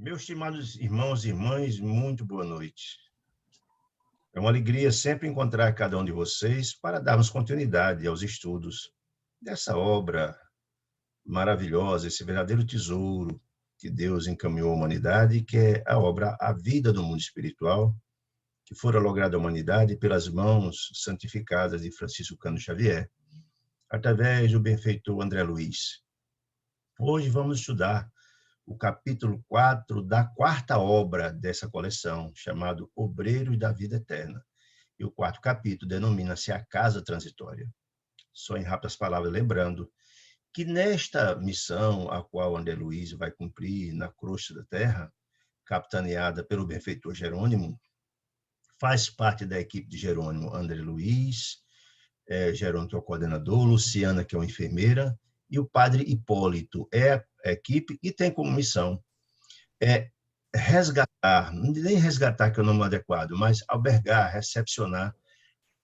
Meus estimados irmãos e irmãs, muito boa noite. É uma alegria sempre encontrar cada um de vocês para darmos continuidade aos estudos dessa obra maravilhosa, esse verdadeiro tesouro que Deus encaminhou à humanidade, que é a obra A Vida do Mundo Espiritual, que fora lograda à humanidade pelas mãos santificadas de Francisco Cândido Xavier, através do benfeitor André Luiz. Hoje vamos estudar o capítulo 4 da quarta obra dessa coleção, chamado Obreiros da Vida Eterna. E o quarto capítulo denomina-se A Casa Transitória. Só em rápidas palavras, lembrando que nesta missão, a qual André Luiz vai cumprir na crosta da terra, capitaneada pelo benfeitor Jerônimo, faz parte da equipe de Jerônimo André Luiz, Jerônimo, que é o coordenador, Luciana, que é uma enfermeira, e o padre Hipólito é a equipe e tem como missão resgatar, nem resgatar que é o nome adequado, mas albergar, recepcionar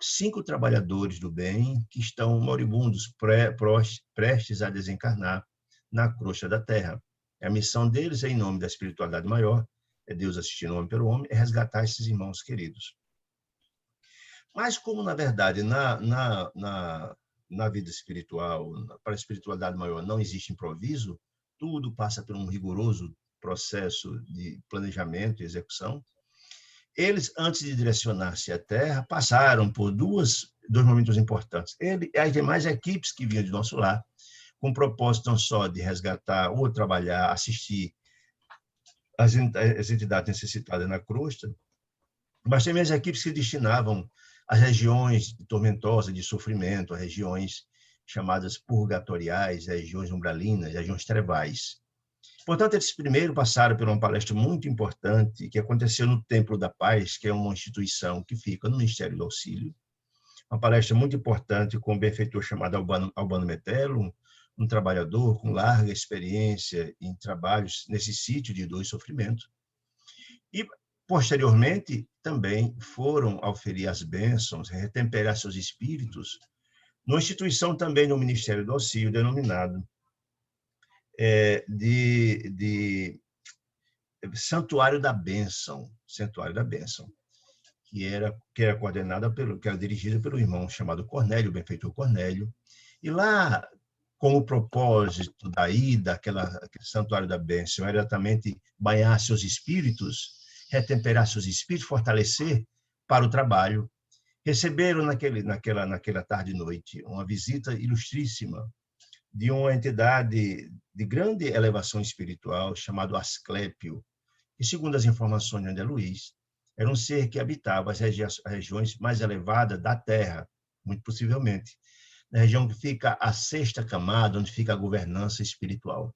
5 trabalhadores do bem que estão moribundos, prestes a desencarnar na crosta da terra. A missão deles é em nome da espiritualidade maior, é Deus assistindo o homem pelo homem, é resgatar esses irmãos queridos. Mas como, na verdade, na vida espiritual, para a espiritualidade maior, não existe improviso, tudo passa por um rigoroso processo de planejamento e execução. Eles, antes de direcionar-se à Terra, passaram por dois momentos importantes. Ele e as demais equipes que vinham de nosso lar, com o propósito não só de resgatar ou trabalhar, assistir as entidades necessitadas na crosta, mas também as equipes que destinavam às regiões tormentosas de sofrimento, as regiões chamadas purgatoriais, regiões umbralinas, regiões trevais. Portanto, eles primeiro passaram por uma palestra muito importante que aconteceu no Templo da Paz, que é uma instituição que fica no Ministério do Auxílio. Uma palestra muito importante com um benfeitor chamado Albano Metelo, um trabalhador com larga experiência em trabalhos nesse sítio de dor e sofrimento. E, posteriormente, também foram auferir as bênçãos, retemperar seus espíritos, numa instituição também no Ministério do Auxílio, denominado de Santuário da Bênção, que era coordenada que era dirigida pelo irmão chamado Cornélio, o benfeitor Cornélio. E lá, como propósito da ida, aquele Santuário da Bênção, era exatamente banhar seus espíritos, retemperar seus espíritos, fortalecer para o trabalho. Receberam naquela tarde e noite uma visita ilustríssima de uma entidade de grande elevação espiritual, chamado Asclépio, e, segundo as informações de André Luiz, era um ser que habitava as regiões mais elevadas da Terra, muito possivelmente, na região que fica a sexta camada, onde fica a governança espiritual.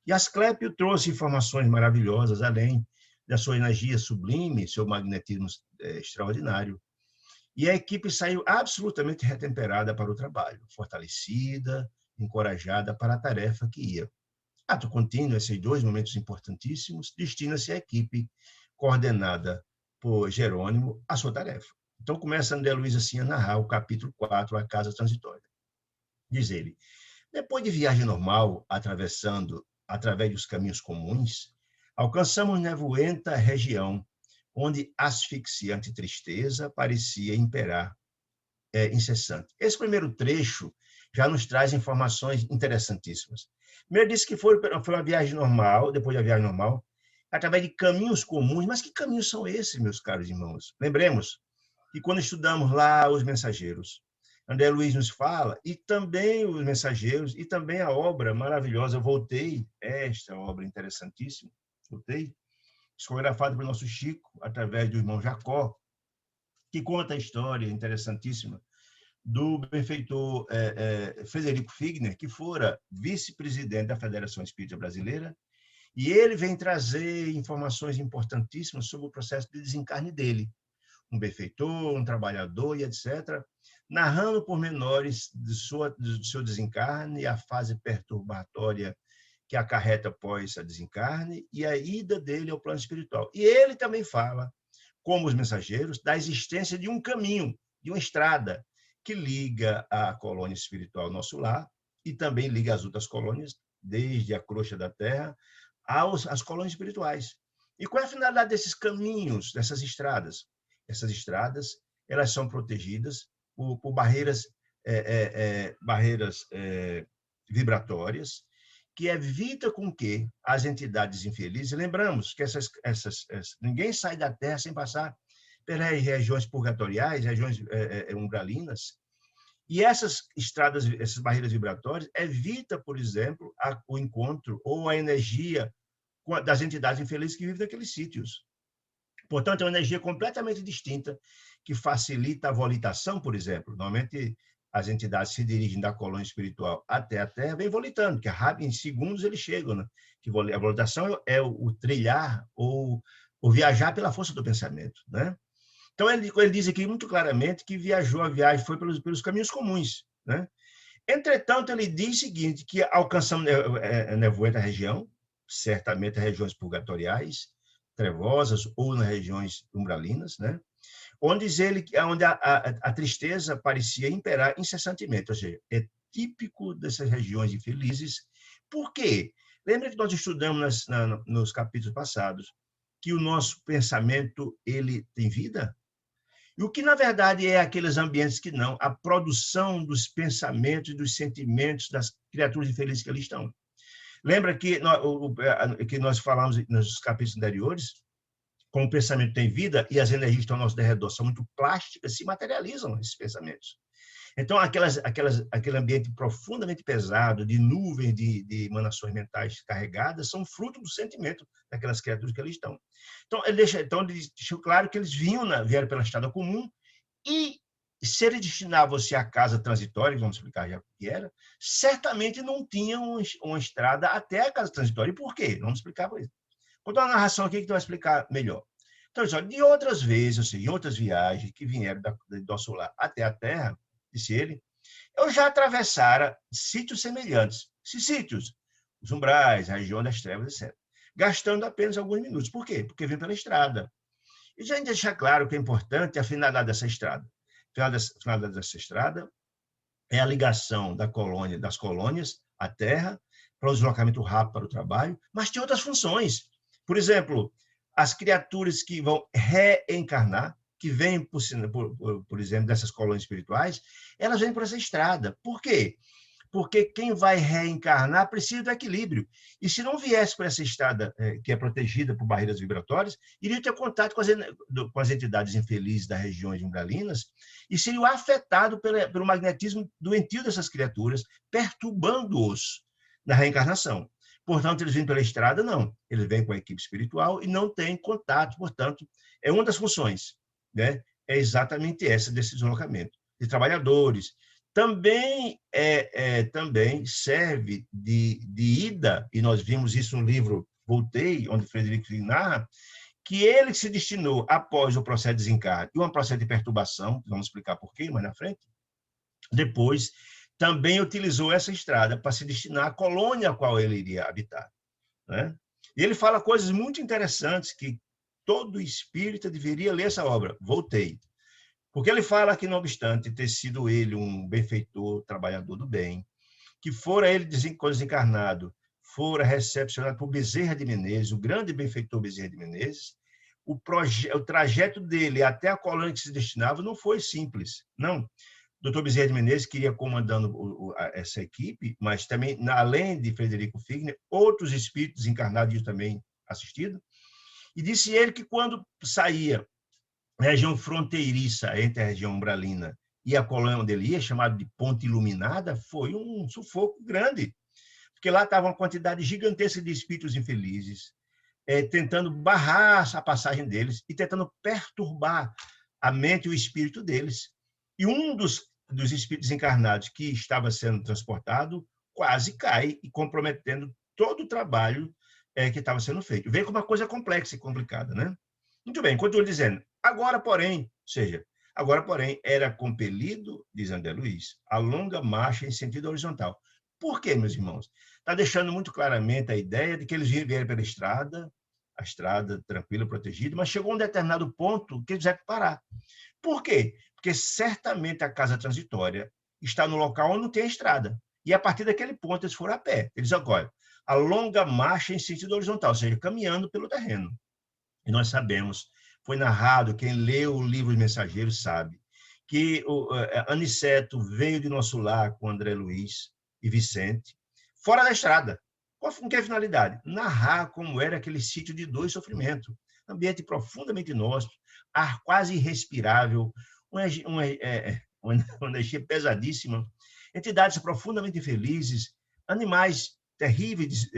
E Asclépio trouxe informações maravilhosas, além da sua energia sublime, seu magnetismo extraordinário. E a equipe saiu absolutamente retemperada para o trabalho, fortalecida, encorajada para a tarefa que ia. Ato contínuo, esses 2 momentos importantíssimos, destina-se a equipe coordenada por Jerônimo à sua tarefa. Então, começa André Luiz assim a narrar o capítulo 4, A Casa Transitória. Diz ele: depois de viagem normal, através dos caminhos comuns, alcançamos nevoenta região, onde asfixiante tristeza parecia imperar incessante. Esse primeiro trecho já nos traz informações interessantíssimas. Primeiro disse que foi uma viagem normal, depois da viagem normal, através de caminhos comuns. Mas que caminhos são esses, meus caros irmãos? Lembremos que quando estudamos lá os mensageiros, André Luiz nos fala, e também os mensageiros, e também a obra maravilhosa, esta obra interessantíssima, psicografada pelo nosso Chico, através do irmão Jacó, que conta a história interessantíssima do benfeitor Frederico Figner, que fora vice-presidente da Federação Espírita Brasileira, e ele vem trazer informações importantíssimas sobre o processo de desencarne dele. Um benfeitor, um trabalhador e etc., narrando pormenores do seu desencarne e a fase perturbatória que acarreta após a desencarne e a ida dele ao plano espiritual. E ele também fala, como os mensageiros, da existência de um caminho, de uma estrada, que liga a colônia espiritual nosso lar e também liga as outras colônias, desde a crosta da terra às colônias espirituais. E qual é a finalidade desses caminhos, dessas estradas? Essas estradas, elas são protegidas por barreiras, barreiras vibratórias, que evita com que as entidades infelizes, lembramos que ninguém sai da Terra sem passar pelas regiões purgatoriais, regiões umbralinas, e essas estradas, essas barreiras vibratórias, evita, por exemplo, o encontro ou a energia das entidades infelizes que vivem naqueles sítios. Portanto, é uma energia completamente distinta que facilita a volitação, por exemplo. Normalmente, as entidades se dirigem da colônia espiritual até a Terra, vem volitando, que rápido, em segundos eles chegam. Né? Que a volitação é o trilhar ou viajar pela força do pensamento. Né? Então, ele diz aqui muito claramente que a viagem foi pelos caminhos comuns. Né? Entretanto, ele diz o seguinte, que alcançamos nevoenta região, certamente regiões purgatoriais, trevosas ou nas regiões umbralinas, né? Onde a tristeza parecia imperar incessantemente, ou seja, é típico dessas regiões infelizes. Por quê? Lembra que nós estudamos nos capítulos passados que o nosso pensamento ele tem vida? E o que, na verdade, é aqueles ambientes que não, a produção dos pensamentos e dos sentimentos das criaturas infelizes que ali estão. Lembra que nós falamos nos capítulos anteriores, como o pensamento tem vida e as energias que estão ao nosso redor são muito plásticas, se materializam esses pensamentos. Então, aquele ambiente profundamente pesado, de nuvens de emanações mentais carregadas, são fruto do sentimento daquelas criaturas que ali estão. Então, ele deixou claro que eles vieram pela estrada comum e, se ele destinava-se à casa transitória, vamos explicar já o que era, certamente não tinha uma estrada até a casa transitória. E por quê? Vamos explicar por isso. Vou dar uma narração aqui que vai explicar melhor. Então, de outras vezes, ou seja, em outras viagens que vieram do nosso lar até a Terra, disse ele, eu já atravessara sítios semelhantes. Esses sítios, os umbrais, a região das trevas, etc. Gastando apenas alguns minutos. Por quê? Porque vim pela estrada. E já deixar claro que é importante a finalidade dessa estrada. A finalidade dessa estrada é a ligação das colônias à Terra, para o deslocamento rápido para o trabalho, mas tem outras funções. Por exemplo, as criaturas que vão reencarnar, que vêm, por exemplo, dessas colônias espirituais, elas vêm por essa estrada. Por quê? Porque quem vai reencarnar precisa do equilíbrio. E se não viesse por essa estrada que é protegida por barreiras vibratórias, iria ter contato com as entidades infelizes das regiões umbralinas e seria afetado pelo magnetismo doentio dessas criaturas, perturbando-os na reencarnação. Portanto, eles vêm pela estrada? Não. Eles vêm com a equipe espiritual e não têm contato. Portanto, é uma das funções. Né? É exatamente essa desse deslocamento. De trabalhadores. Também serve de ida, e nós vimos isso no livro Voltei, onde Frederico narra, que ele se destinou, após o processo de desencarne e um processo de perturbação, vamos explicar por quê mais na frente, depois também utilizou essa estrada para se destinar à colônia a qual ele iria habitar. Né? E ele fala coisas muito interessantes que todo espírita deveria ler essa obra, Voltei. Porque ele fala que, não obstante ter sido ele um benfeitor, trabalhador do bem, que fora ele, quando desencarnado, fora recepcionado por Bezerra de Menezes, o grande benfeitor Bezerra de Menezes, o trajeto dele até a colônia que se destinava não foi simples, não. O Dr. Bezerra de Menezes queria comandando essa equipe, mas também, além de Frederico Figner, outros espíritos encarnados também assistidos, e disse ele que quando saía região fronteiriça entre a região umbralina e a colônia onde ele ia, chamada de Ponte Iluminada, foi um sufoco grande, porque lá estava uma quantidade gigantesca de espíritos infelizes, tentando barrar a passagem deles e tentando perturbar a mente e o espírito deles. E um dos espíritos encarnados que estava sendo transportado quase cai, e comprometendo todo o trabalho que estava sendo feito. Vê como uma coisa complexa e complicada, né? Muito bem, continua dizendo, agora, porém, era compelido, diz André Luiz, a longa marcha em sentido horizontal. Por quê, meus irmãos? Está deixando muito claramente a ideia de que eles vieram pela estrada, a estrada tranquila, protegida, mas chegou a um determinado ponto que eles tiveram que parar. Por quê? Porque certamente a casa transitória está no local onde não tem a estrada. E a partir daquele ponto eles foram a pé. Eles agora, a longa marcha em sentido horizontal, ou seja, caminhando pelo terreno. E nós sabemos, foi narrado, quem leu o livro Os Mensageiros sabe, que Aniceto veio de nosso lar com André Luiz e Vicente, fora da estrada. Com que finalidade? Narrar como era aquele sítio de dor e sofrimento. Ambiente profundamente inóspito, ar quase irrespirável, uma energia pesadíssima, entidades profundamente infelizes, animais terríveis,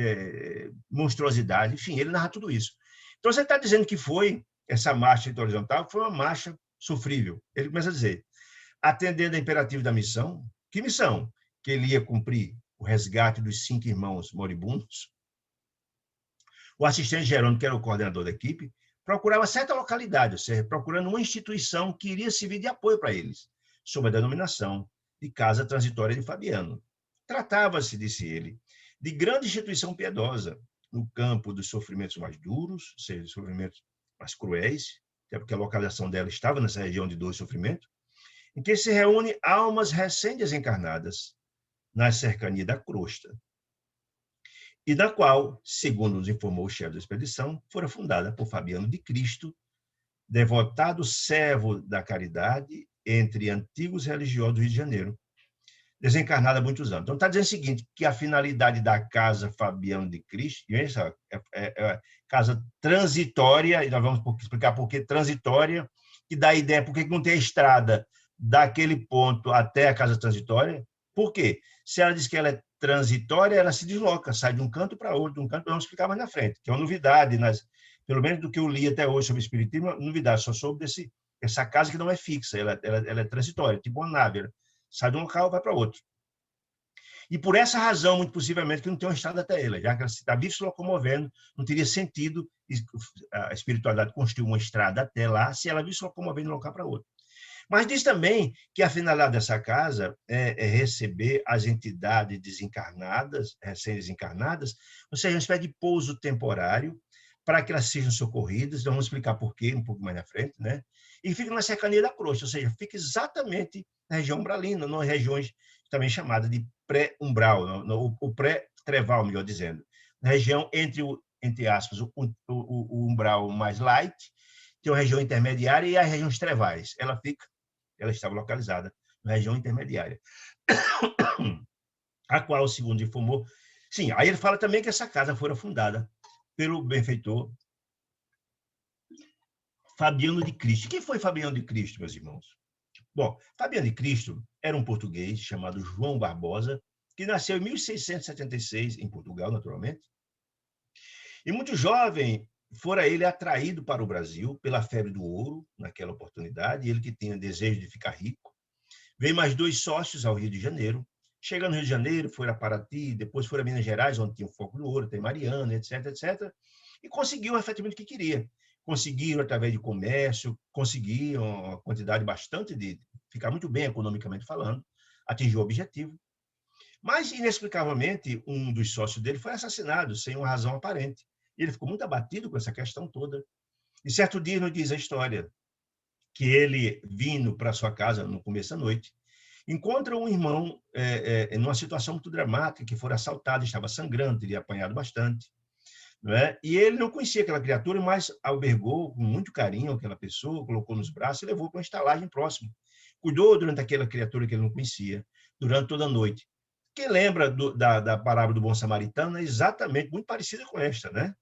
monstruosidade, enfim, ele narra tudo isso. Então, você está dizendo que foi essa marcha horizontal, foi uma marcha sofrível. Ele começa a dizer, atendendo a imperativo da missão, que missão? Que ele ia cumprir o resgate dos 5 irmãos moribundos. O assistente Jerônimo, que era o coordenador da equipe, procurava certa localidade, ou seja, procurando uma instituição que iria servir de apoio para eles, sob a denominação de Casa Transitória de Fabiano. Tratava-se, disse ele, de grande instituição piedosa, no campo dos sofrimentos mais duros, ou seja, sofrimentos mais cruéis, até porque a localização dela estava nessa região de dor e sofrimento, em que se reúne almas recém-desencarnadas nas cercanias da crosta, e da qual, segundo nos informou o chefe da expedição, fora fundada por Fabiano de Cristo, devotado servo da caridade entre antigos religiosos do Rio de Janeiro, desencarnado há muitos anos. Então, está dizendo o seguinte, que a finalidade da Casa Fabiano de Cristo é casa transitória, e nós vamos explicar por que transitória, que dá a ideia por que não tem a estrada daquele ponto até a casa transitória. Por quê? Se ela diz que ela é transitória, ela se desloca, sai de um canto para outro, de um canto, vamos explicar mais na frente, que é uma novidade, pelo menos do que eu li até hoje sobre o Espiritismo, novidade, só soube essa casa que não é fixa, ela é transitória, tipo uma nave, ela sai de um local e vai para outro. E por essa razão, muito possivelmente, que não tem uma estrada até ela, já que ela está viva se locomovendo, não teria sentido a espiritualidade construir uma estrada até lá, se ela vive se locomovendo de um local para outro. Mas diz também que a finalidade dessa casa é receber as entidades desencarnadas, recém-desencarnadas, ou seja, uma espécie de pouso temporário, para que elas sejam socorridas, vamos explicar por quê um pouco mais na frente, né? E fica na cercania da crosta, ou seja, fica exatamente na região umbralina, nas regiões também chamadas de pré-umbral, o pré-treval, melhor dizendo, na região entre aspas, o umbral mais light, tem uma região intermediária e as regiões trevais. Ela estava localizada na região intermediária, a qual, segundo informou, sim, aí ele fala também que essa casa fora fundada pelo benfeitor Fabiano de Cristo. Quem foi Fabiano de Cristo, meus irmãos? Bom, Fabiano de Cristo era um português chamado João Barbosa, que nasceu em 1676, em Portugal, naturalmente. E muito jovem, fora ele atraído para o Brasil pela febre do ouro, naquela oportunidade, ele que tinha desejo de ficar rico. Veio mais 2 sócios ao Rio de Janeiro. Chegando no Rio de Janeiro, foi a Paraty, depois foi a Minas Gerais, onde tinha o foco do ouro, tem Mariana, etc., etc., e conseguiu efetivamente o que queria. Conseguiram, através de comércio, conseguiram uma quantidade bastante de ficar muito bem economicamente falando, atingiu o objetivo. Mas, inexplicavelmente, um dos sócios dele foi assassinado, sem uma razão aparente. E ele ficou muito abatido com essa questão toda. E certo dia, nos diz a história, que ele, vindo para sua casa no começo da noite, encontra um irmão numa situação muito dramática, que foi assaltado, estava sangrando, teria apanhado bastante. Não é? E ele não conhecia aquela criatura, mas albergou com muito carinho aquela pessoa, colocou nos braços e levou para uma estalagem próxima. Cuidou durante aquela criatura que ele não conhecia, durante toda a noite. Quem lembra da parábola do bom samaritano é exatamente muito parecida com esta, né?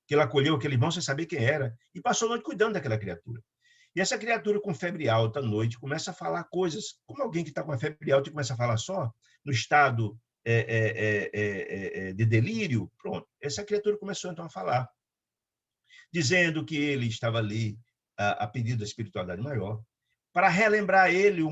Que ele acolheu aquele irmão sem saber quem era e passou a noite cuidando daquela criatura. E essa criatura com febre alta à noite começa a falar coisas, como alguém que está com a febre alta e começa a falar só, no estado de delírio, pronto. Essa criatura começou então a falar, dizendo que ele estava ali a pedido da espiritualidade maior, para relembrar ele,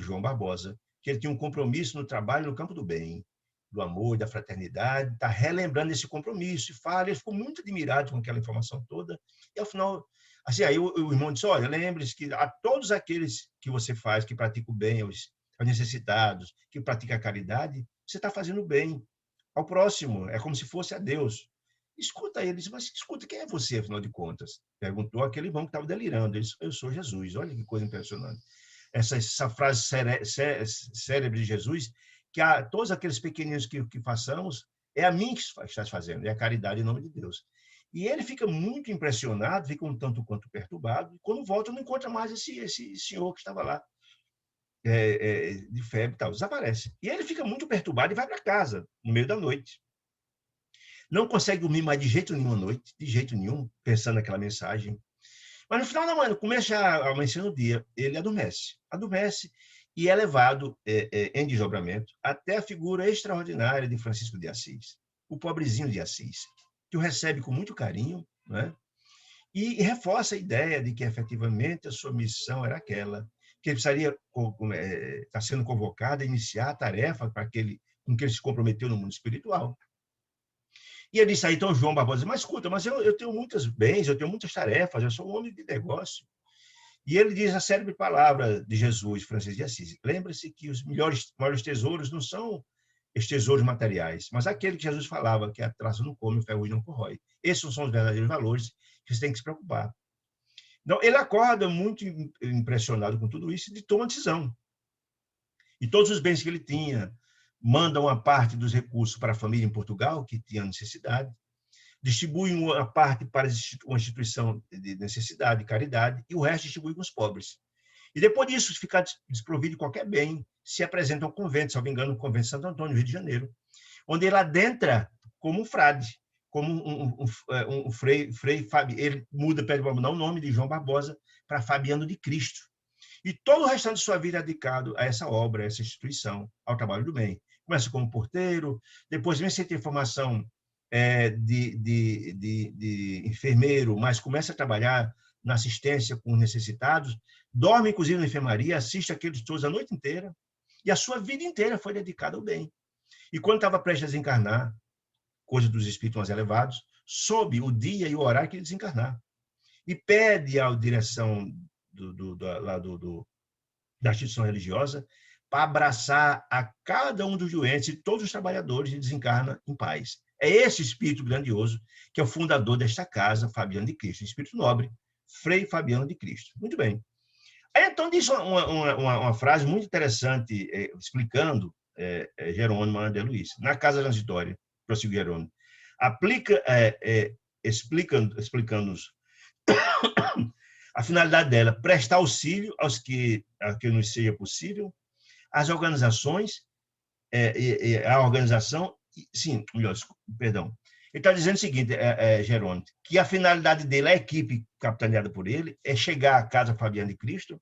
João Barbosa, que ele tinha um compromisso no trabalho no campo do bem, do amor, da fraternidade, está relembrando esse compromisso, e fala, ele ficou muito admirado com aquela informação toda, e ao final, assim, aí o irmão disse, olha, lembre-se que a todos aqueles que você faz, que praticam o bem, aos necessitados, que pratica a caridade, você está fazendo bem ao próximo, é como se fosse a Deus. Escuta ele, disse, mas escuta, quem é você, afinal de contas? Perguntou aquele irmão que estava delirando. Ele disse, eu sou Jesus. Olha que coisa impressionante. Essa frase célebre de Jesus, que a todos aqueles pequeninos que façamos, é a mim que estás fazendo, é a caridade em nome de Deus. E ele fica muito impressionado, fica um tanto quanto perturbado, e quando volta não encontra mais esse senhor que estava lá, de febre e tal, desaparece. E ele fica muito perturbado e vai para casa, no meio da noite. Não consegue dormir mais de jeito nenhum à noite, de jeito nenhum, pensando naquela mensagem. Mas no final da manhã, começa a amanhecer no dia, ele adormece e é levado em desdobramento até a figura extraordinária de Francisco de Assis, o pobrezinho de Assis, que o recebe com muito carinho, né? E reforça a ideia de que efetivamente a sua missão era aquela, que ele precisaria estar sendo convocado a iniciar a tarefa com que ele se comprometeu no mundo espiritual. E ele disse aí, então João Barbosa, mas escuta, mas eu tenho muitos bens, eu tenho muitas tarefas, eu sou um homem de negócio. E ele diz a célebre palavra de Jesus, Francisco de Assis, lembre-se que os maiores tesouros não são os tesouros materiais, mas aquele que Jesus falava, que a traça não come, o ferrugem não corrói. Esses são os verdadeiros valores que você tem que se preocupar. Então, ele acorda muito impressionado com tudo isso e toma decisão. E todos os bens que ele tinha, manda uma parte dos recursos para a família em Portugal, que tinha necessidade, distribui uma parte para uma instituição de necessidade, de caridade, e o resto distribui com os pobres. E depois disso, ficar desprovido de qualquer bem, se apresenta ao convento, se não me engano, no convento de Santo Antônio, no Rio de Janeiro, onde ele adentra como um frade, como um frei, ele muda, não o nome de João Barbosa, para Fabiano de Cristo. E todo o restante de sua vida é dedicado a essa obra, a essa instituição, ao trabalho do bem. Começa como porteiro, depois vem sem ter formação de enfermeiro, mas começa a trabalhar na assistência com necessitados, dorme, inclusive, na enfermaria, assiste aqueles todos a noite inteira, e a sua vida inteira foi dedicada ao bem. E quando estava prestes a desencarnar, coisa dos espíritos mais elevados, soube o dia e o horário que ele desencarnar. E pede à direção da instituição religiosa para abraçar a cada um dos doentes e todos os trabalhadores e desencarna em paz. É esse espírito grandioso que é o fundador desta casa, Fabiano de Cristo, espírito nobre, Frei Fabiano de Cristo. Muito bem. Aí, então, diz uma frase muito interessante, explicando Jerônimo de Luís. Na casa transitória, prosseguiu Jerônimo, explicando-nos a finalidade dela, prestar auxílio a que nos seja possível, as organizações, a organização, sim, melhor, perdão. Ele está dizendo o seguinte, Jerônimo, que a finalidade dele, a equipe capitaneada por ele, é chegar à Casa Fabiano de Cristo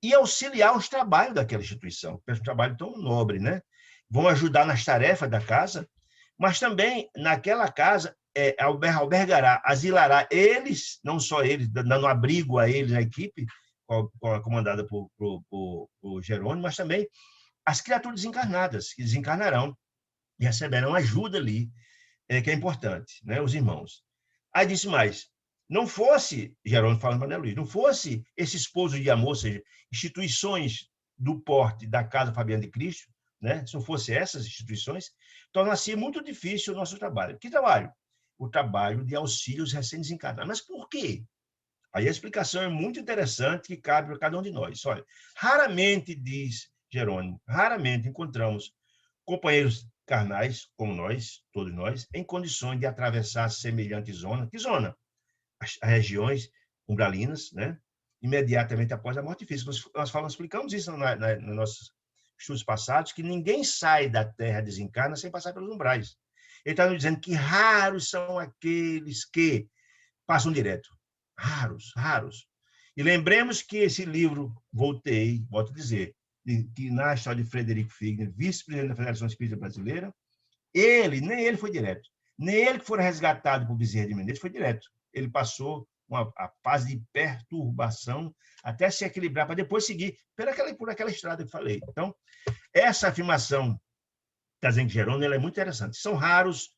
e auxiliar os trabalhos daquela instituição, que é um trabalho tão nobre, né? Vão ajudar nas tarefas da casa, mas também naquela casa albergará, asilará eles, não só eles, dando abrigo a eles, a equipe, comandada por Jerônimo, mas também as criaturas desencarnadas, que desencarnarão e receberão ajuda ali, que é importante, né? Os irmãos. Aí disse mais, não fosse, Jerônimo falando para Luiz, não fosse esse esposo de amor, ou seja, instituições do porte da Casa Fabiano de Cristo, né? Se não fosse essas instituições, torna-se muito difícil o nosso trabalho. Que trabalho? O trabalho de auxílio aos recém-desencarnados. Mas por quê? Aí a explicação é muito interessante que cabe para cada um de nós. Olha, raramente, diz Jerônimo, raramente encontramos companheiros carnais, como nós, todos nós, em condições de atravessar semelhante zona. Que zona? As regiões umbralinas, né? Imediatamente após a morte física. Nós explicamos isso nos nossos estudos passados, que ninguém sai da Terra, desencarna, sem passar pelos umbrais. Ele está nos dizendo que raros são aqueles que passam direto. Raros, raros. E lembremos que esse livro, volto a dizer, que na história de Frederico Figner, vice-presidente da Federação Espírita Brasileira, nem ele foi direto. Nem ele que foi resgatado por Bezerra de Menezes foi direto. Ele passou a fase de perturbação até se equilibrar, para depois seguir por aquela estrada que falei. Então, essa afirmação da Zenque Jerônimo é muito interessante. São raros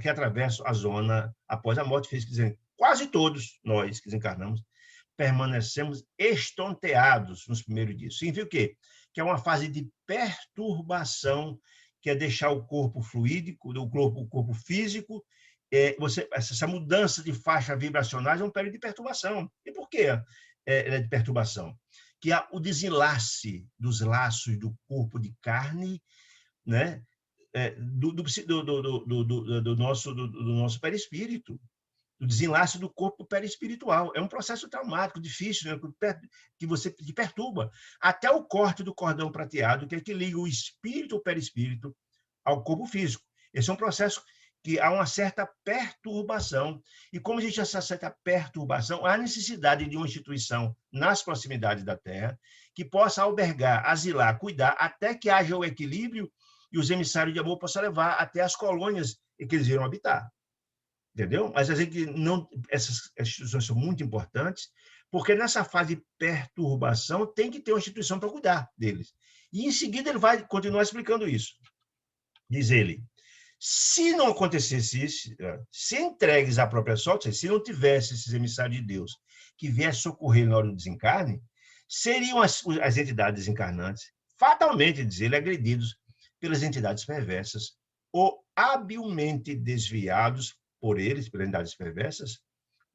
que atravessam a zona após a morte física. Dizendo, quase todos nós que desencarnamos permanecemos estonteados nos primeiros dias. Significa o quê? Que é uma fase de perturbação, que é deixar o corpo fluídico, o corpo físico, essa mudança de faixa vibracionais é um período de perturbação. E por quê é de perturbação? Que há o desenlace dos laços do corpo de carne, né? do nosso perispírito, do desenlace do corpo perispiritual. É um processo traumático, difícil, né? Que perturba. Até o corte do cordão prateado, que é que liga o espírito, o perispírito, ao corpo físico. Esse é um processo que há uma certa perturbação. E como existe essa certa perturbação, há necessidade de uma instituição nas proximidades da Terra que possa albergar, asilar, cuidar, até que haja o equilíbrio e os emissários de amor possam levar até as colônias em que eles irão habitar. Entendeu? Mas a gente não, essas instituições são muito importantes, porque nessa fase de perturbação tem que ter uma instituição para cuidar deles. E em seguida ele vai continuar explicando isso. Diz ele, se não acontecesse isso, se entregues à própria sorte, se não tivesse esses emissários de Deus que viessem socorrer na hora do desencarne, seriam as entidades desencarnantes fatalmente, diz ele, agredidos pelas entidades perversas ou habilmente desviados por eles, pelas entidades perversas,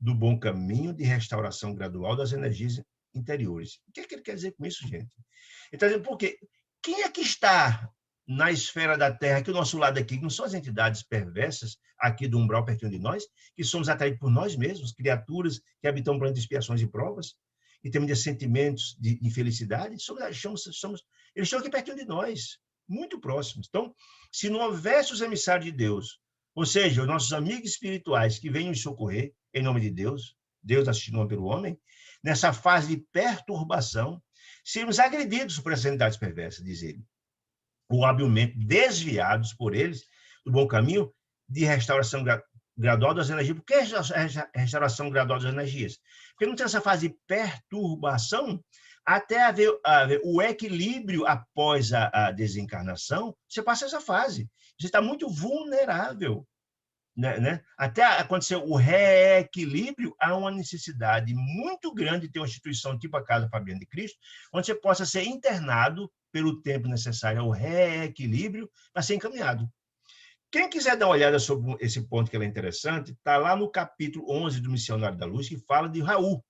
do bom caminho de restauração gradual das energias interiores. O que é que ele quer dizer com isso, gente? Ele está dizendo, porque quem é que está na esfera da Terra, aqui do nosso lado aqui, que não são as entidades perversas aqui do umbral pertinho de nós, que somos atraídos por nós mesmos, criaturas que habitam um plano de expiações e provas, e temos sentimentos de infelicidade, eles estão aqui pertinho de nós, muito próximos. Então, se não houvesse os emissários de Deus, ou seja, os nossos amigos espirituais que venham nos socorrer, em nome de Deus, Deus assistindo pelo homem, nessa fase de perturbação, sermos agredidos por essas entidades perversas, diz ele, ou habilmente desviados por eles do bom caminho de restauração gradual das energias. Por que restauração gradual das energias? Porque não tem essa fase de perturbação até haver o equilíbrio após a desencarnação, você passa essa fase. Você está muito vulnerável. Né? Até acontecer o reequilíbrio, há uma necessidade muito grande de ter uma instituição tipo a Casa Fabiana de Cristo, onde você possa ser internado pelo tempo necessário ao reequilíbrio para ser encaminhado. Quem quiser dar uma olhada sobre esse ponto que é interessante, está lá no capítulo 11 do Missionário da Luz, que fala de Raul.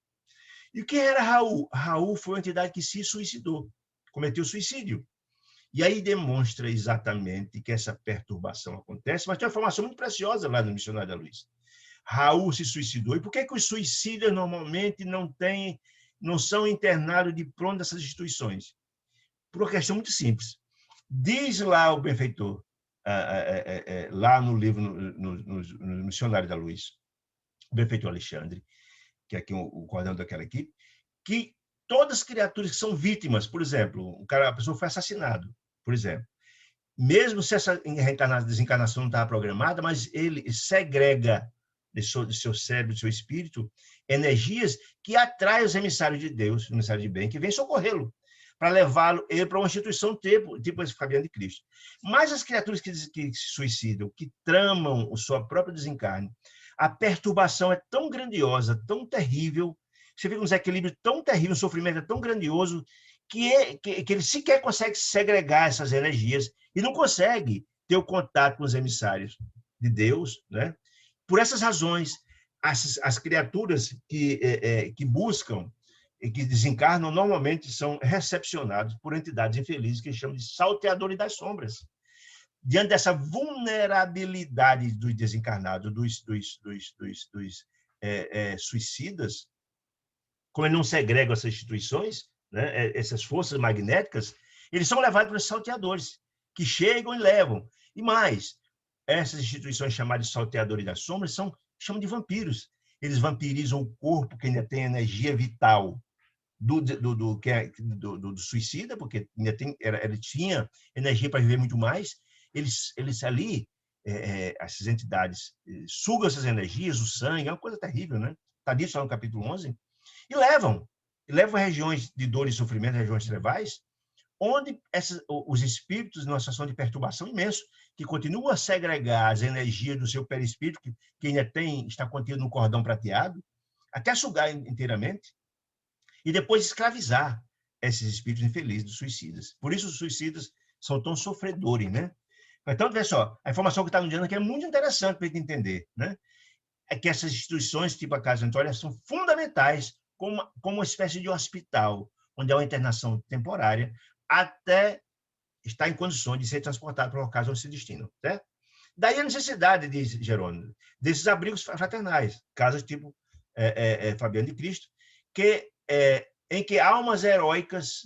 E o que era Raul? Raul foi uma entidade que se suicidou, cometeu suicídio. E aí demonstra exatamente que essa perturbação acontece, mas tem uma informação muito preciosa lá no Missionário da Luz. Raul se suicidou. E por que os suicidas normalmente não são internados de pronto nessas instituições? Por uma questão muito simples. Diz lá o benfeitor, lá no livro, no Missionário da Luz, o benfeitor Alexandre, que é aqui o coordenador daquela equipe, que todas as criaturas que são vítimas, por exemplo, a pessoa foi assassinado, por exemplo, mesmo se essa desencarnação não estava programada, mas ele segrega de seu cérebro, de seu espírito, energias que atraem os emissários de Deus, emissários de bem, que vêm socorrê-lo, para levá-lo para uma instituição tipo esse Fabiano de Cristo. Mas as criaturas que se suicidam, que tramam o seu próprio desencarne, a perturbação é tão grandiosa, tão terrível, você vê um desequilíbrio tão terrível, um sofrimento é tão grandioso, que ele sequer consegue segregar essas energias e não consegue ter o contato com os emissários de Deus, né? Por essas razões, as criaturas que buscam e que desencarnam normalmente são recepcionados por entidades infelizes que chamam de salteadores das sombras. Diante dessa vulnerabilidade dos desencarnados, dos suicidas, como eles não segregam essas instituições, né, essas forças magnéticas, eles são levados pelos salteadores, que chegam e levam. E mais, essas instituições chamadas de salteadores das sombras chamam de vampiros. Eles vampirizam o corpo que ainda tem energia vital do suicida, porque ainda ele tinha energia para viver muito mais. Eles ali, essas entidades, sugam essas energias, o sangue, é uma coisa terrível, né? Está dito lá no capítulo 11, e levam regiões de dor e sofrimento, regiões trevais, onde os espíritos, numa situação de perturbação imensa, que continuam a segregar as energias do seu perispírito, que ainda está contido no cordão prateado, até sugar inteiramente, e depois escravizar esses espíritos infelizes dos suicidas. Por isso os suicidas são tão sofredores, né? Então, veja só, a informação que está no diante aqui é muito interessante para a gente entender, né? É que essas instituições, tipo a Casa Antônia, são fundamentais como uma espécie de hospital, onde há uma internação temporária, até está em condições de ser transportado para locais onde se destinam, certo? Daí a necessidade, diz Jerônimo, desses abrigos fraternais, casas tipo Fabiano de Cristo, em que almas heróicas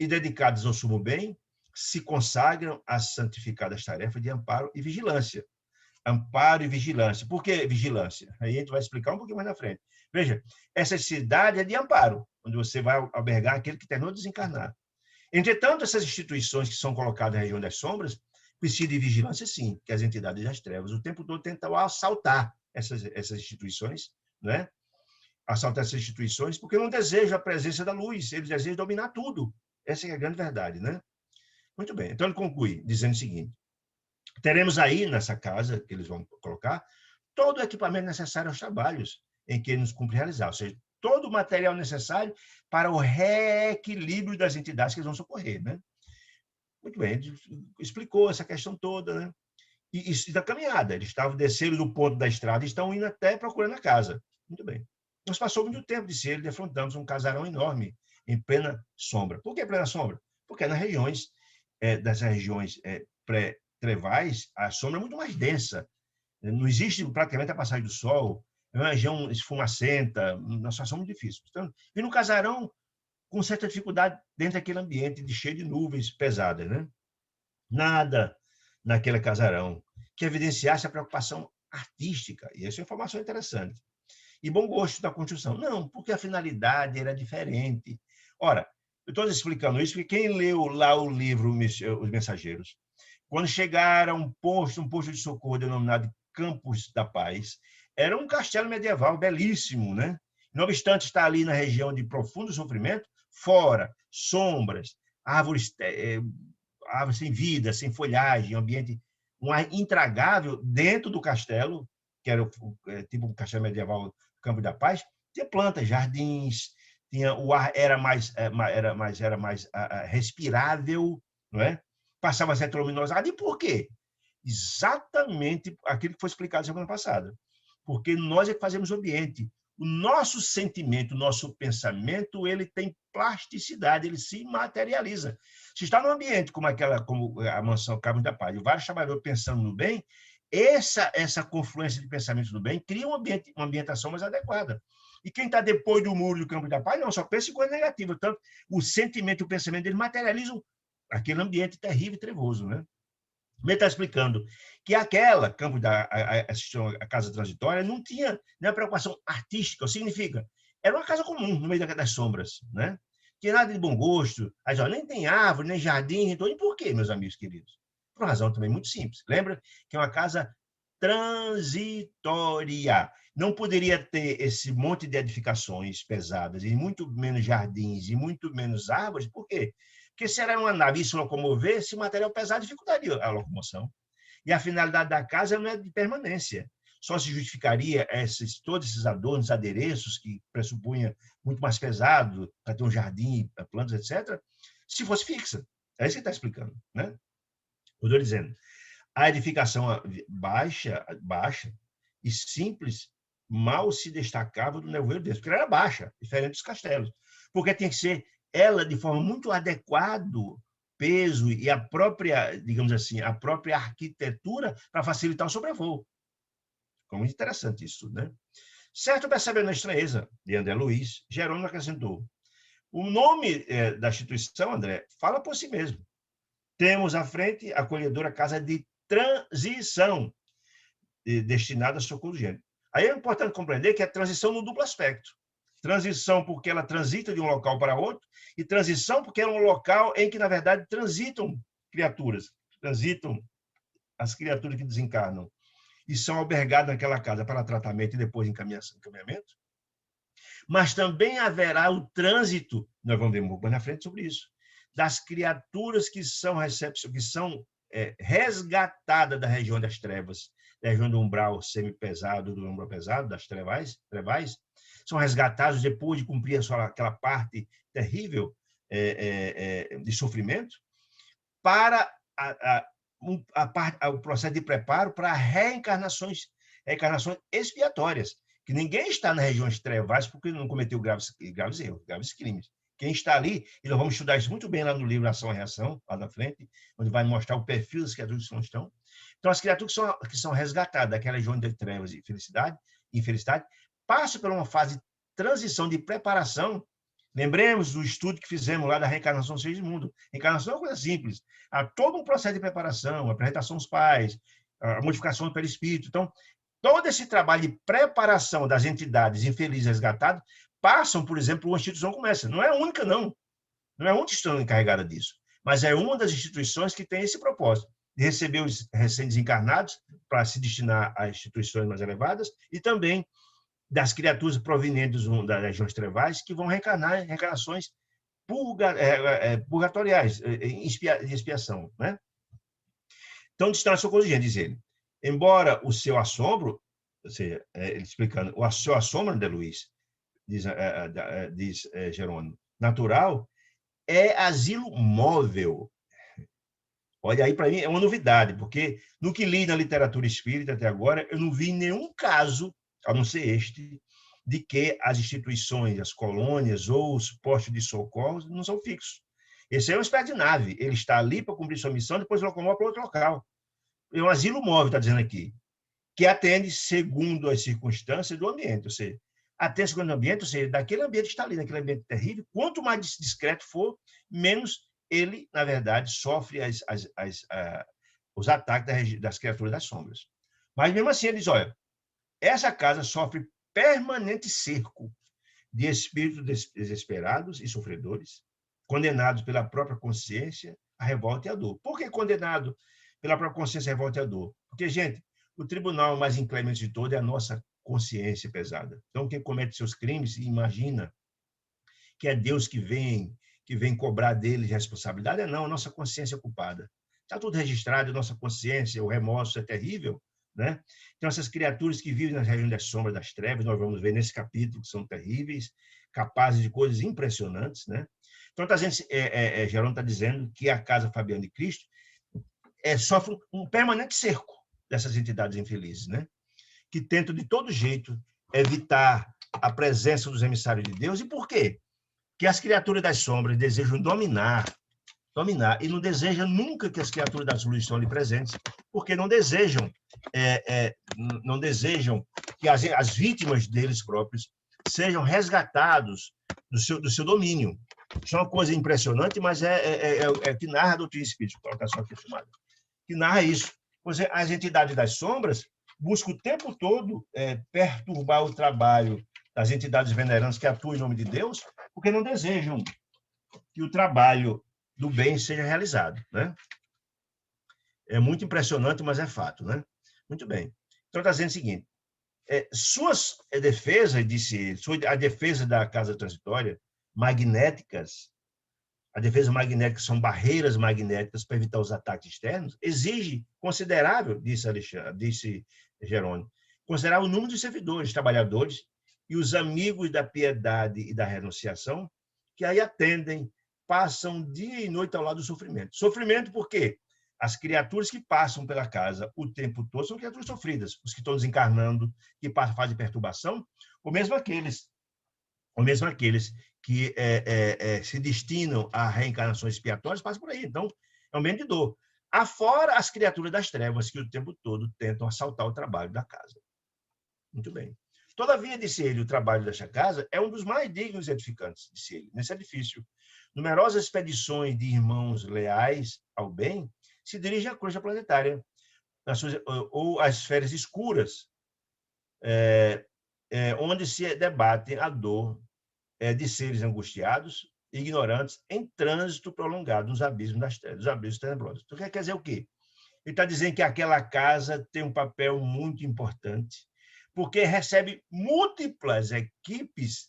e dedicadas ao sumo bem se consagram às santificadas tarefas de amparo e vigilância. Amparo e vigilância. Por que vigilância? Aí a gente vai explicar um pouquinho mais na frente. Veja, essa cidade é de amparo, onde você vai albergar aquele que terminou de desencarnar. Entretanto, essas instituições que são colocadas na região das sombras precisam de vigilância, sim, que as entidades das trevas o tempo todo tentam assaltar essas instituições, né? Assaltar essas instituições, porque não desejam a presença da luz, eles desejam dominar tudo. Essa é a grande verdade, né? Muito bem, então ele conclui dizendo o seguinte: teremos aí, nessa casa que eles vão colocar, todo o equipamento necessário aos trabalhos em que nos cumpre realizar, ou seja, todo o material necessário para o reequilíbrio das entidades que eles vão socorrer, né? Muito bem, ele explicou essa questão toda, né? E isso da caminhada, eles estavam descendo do ponto da estrada e estão indo até procurando a casa. Muito bem. Nós passou muito tempo de ser, defrontamos um casarão enorme, em plena sombra. Por que plena sombra? Porque nas regiões, das regiões pré-trevais, a sombra é muito mais densa. Não existe praticamente a passagem do sol, é uma região esfumacenta, uma situação muito difícil. Então, e no casarão, com certa dificuldade dentro daquele ambiente cheio de nuvens pesadas, né? Nada naquele casarão que evidenciasse a preocupação artística, e essa é uma informação interessante, e bom gosto da construção. Não, porque a finalidade era diferente. Ora, eu estou explicando isso porque quem leu lá o livro Os Mensageiros, quando chegaram a um posto de socorro denominado Campos da Paz, era um castelo medieval belíssimo, né? Não obstante estar ali na região de profundo sofrimento, fora, sombras, árvores sem vida, sem folhagem, ambiente um ar intragável dentro do castelo, que era tipo um castelo medieval Campo da Paz, tinha plantas, jardins, o ar era mais respirável, não é? Passava certa luminosidade. E por quê? Exatamente aquilo que foi explicado semana passada. Porque nós é que fazemos o ambiente. O nosso sentimento, o nosso pensamento, ele tem plasticidade, ele se materializa. Se está num ambiente como a mansão Campos da Paz, e vários trabalhadores pensando no bem, essa confluência de pensamentos do bem cria uma ambientação mais adequada. E quem está depois do muro do Campo da Paz, não, só pensa em coisa negativa. Tanto o sentimento e o pensamento dele materializam aquele ambiente terrível e trevoso, né? Ele está explicando que a casa transitória não tinha nenhuma preocupação artística, significa, era uma casa comum, no meio das sombras, né? Tinha nada de bom gosto, nem tem árvore, nem jardim, então, e por quê, meus amigos queridos? Por uma razão também muito simples. Lembra que é uma casa transitória. Não poderia ter esse monte de edificações pesadas, e muito menos jardins, e muito menos árvores, por quê? Porque se era uma nave se locomover, esse material pesado dificultaria a locomoção. E a finalidade da casa não é de permanência. Só se justificaria todos esses adornos, adereços, que pressupunha muito mais pesado, para ter um jardim, plantas, etc., se fosse fixa. É isso que ele está explicando, né? Eu estou dizendo, a edificação baixa e simples mal se destacava do nevoeiro deles, porque ela era baixa, diferente dos castelos. Porque tem que ser ela de forma muito adequada, peso e a própria, digamos assim, a própria arquitetura para facilitar o sobrevoo. Ficou muito interessante isso, né? Certo, percebendo a estranheza de André Luiz, Jerônimo acrescentou: o nome da instituição, André, fala por si mesmo. Temos à frente a acolhedora Casa de Transição, destinada a socorro urgente. Aí é importante compreender que é transição no duplo aspecto. Transição porque ela transita de um local para outro, e transição porque é um local em que, na verdade, transitam as criaturas que desencarnam e são albergadas naquela casa para tratamento e depois encaminhamento. Mas também haverá o trânsito, nós vamos ver um pouco na frente sobre isso, das criaturas que são resgatadas da região das trevas, da região do umbral semipesado, do umbral pesado, das trevais, são resgatados depois de cumprir aquela parte terrível de sofrimento, para o processo de preparo para reencarnações expiatórias, que ninguém está nas regiões trevais porque não cometeu graves erros, graves crimes. Quem está ali, e nós vamos estudar isso muito bem lá no livro Ação e Reação, lá na frente, onde vai mostrar o perfil das criaturas que não estão. Então, as criaturas que são resgatadas daquela região de trevas e infelicidade, passam por uma fase de transição, de preparação. Lembremos do estudo que fizemos lá da reencarnação do Segismundo. Reencarnação é uma coisa simples. Há todo um processo de preparação, a apresentação dos pais, a modificação do perispírito. Então, todo esse trabalho de preparação das entidades infelizes resgatadas passam, por exemplo, por uma instituição como essa. Não é a única, não. Não é a única instituição encarregada disso. Mas é uma das instituições que tem esse propósito, de receber os recém-desencarnados para se destinar a instituições mais elevadas e também das criaturas provenientes das regiões trevais que vão reencarnar em reencarnações purgatoriais, de expiação. Né? Então, distância corrigente, diz ele. Embora o seu assombro, ou seja, ele explicando, o seu assombro, André Luiz, diz Jerônimo, natural, é asilo móvel. Olha, aí para mim é uma novidade, porque no que li na literatura espírita até agora, eu não vi nenhum caso, a não ser este, de que as instituições, as colônias ou os postos de socorro não são fixos. Esse é uma espécie de nave, ele está ali para cumprir sua missão, depois locomove para outro local. É um asilo móvel, está dizendo aqui, que atende segundo as circunstâncias do ambiente, ou seja, atende segundo o ambiente, ou seja, daquele ambiente que está ali, daquele ambiente terrível, quanto mais discreto for, menos ele, na verdade, sofre os ataques das criaturas das sombras. Mas, mesmo assim, ele diz, olha, essa casa sofre permanente cerco de espíritos desesperados e sofredores, condenados pela própria consciência à revolta e à dor. Por que condenado pela própria consciência à revolta e à dor? Porque, gente, o tribunal mais inclemente de todo é a nossa consciência pesada. Então, quem comete seus crimes imagina que é Deus que vem cobrar deles responsabilidade. Não, a nossa consciência é culpada. Está tudo registrado, a nossa consciência, o remorso é terrível. Né? Então, essas criaturas que vivem nas regiões das sombras, das trevas, nós vamos ver nesse capítulo, que são terríveis, capazes de coisas impressionantes. Né? Então, Jerônimo está dizendo que a casa Fabiana de Cristo sofre um permanente cerco dessas entidades infelizes, né? Que tentam, de todo jeito, evitar a presença dos emissários de Deus. E por quê? Que as criaturas das sombras desejam dominar, e não desejam nunca que as criaturas das luzes estão ali presentes, porque não desejam que as vítimas deles próprios sejam resgatados do seu domínio. Isso é uma coisa impressionante, mas que narra a doutrina espírita, colocar só aqui filmada, que narra isso. Pois as entidades das sombras buscam o tempo todo perturbar o trabalho das entidades venerantes que atuam em nome de Deus, porque não desejam que o trabalho do bem seja realizado. Né? É muito impressionante, mas é fato. Né? Muito bem. Então, está dizendo o seguinte, suas defesas, disse ele, a defesa da casa transitória, magnéticas, a defesa magnética são barreiras magnéticas para evitar os ataques externos, exige considerável, disse Jerônimo, considerar o número de servidores, trabalhadores e os amigos da piedade e da renunciação, que aí atendem, passam dia e noite ao lado do sofrimento. Sofrimento por quê? As criaturas que passam pela casa o tempo todo são criaturas sofridas, os que estão desencarnando, que passam fase de perturbação, ou mesmo aqueles que se destinam a reencarnações expiatórias, passam por aí. Então, é um ambiente de dor. Afora as criaturas das trevas, que o tempo todo tentam assaltar o trabalho da casa. Muito bem. Todavia, disse ele, o trabalho desta casa é um dos mais dignos e edificantes, disse ele, nesse edifício. Numerosas expedições de irmãos leais ao bem se dirigem à crosta planetária, ou às esferas escuras, onde se debate a dor de seres angustiados, ignorantes, em trânsito prolongado nos abismos das trevas, dos abismos tenebrosos. Então, quer dizer o quê? Ele está dizendo que aquela casa tem um papel muito importante, porque recebe múltiplas equipes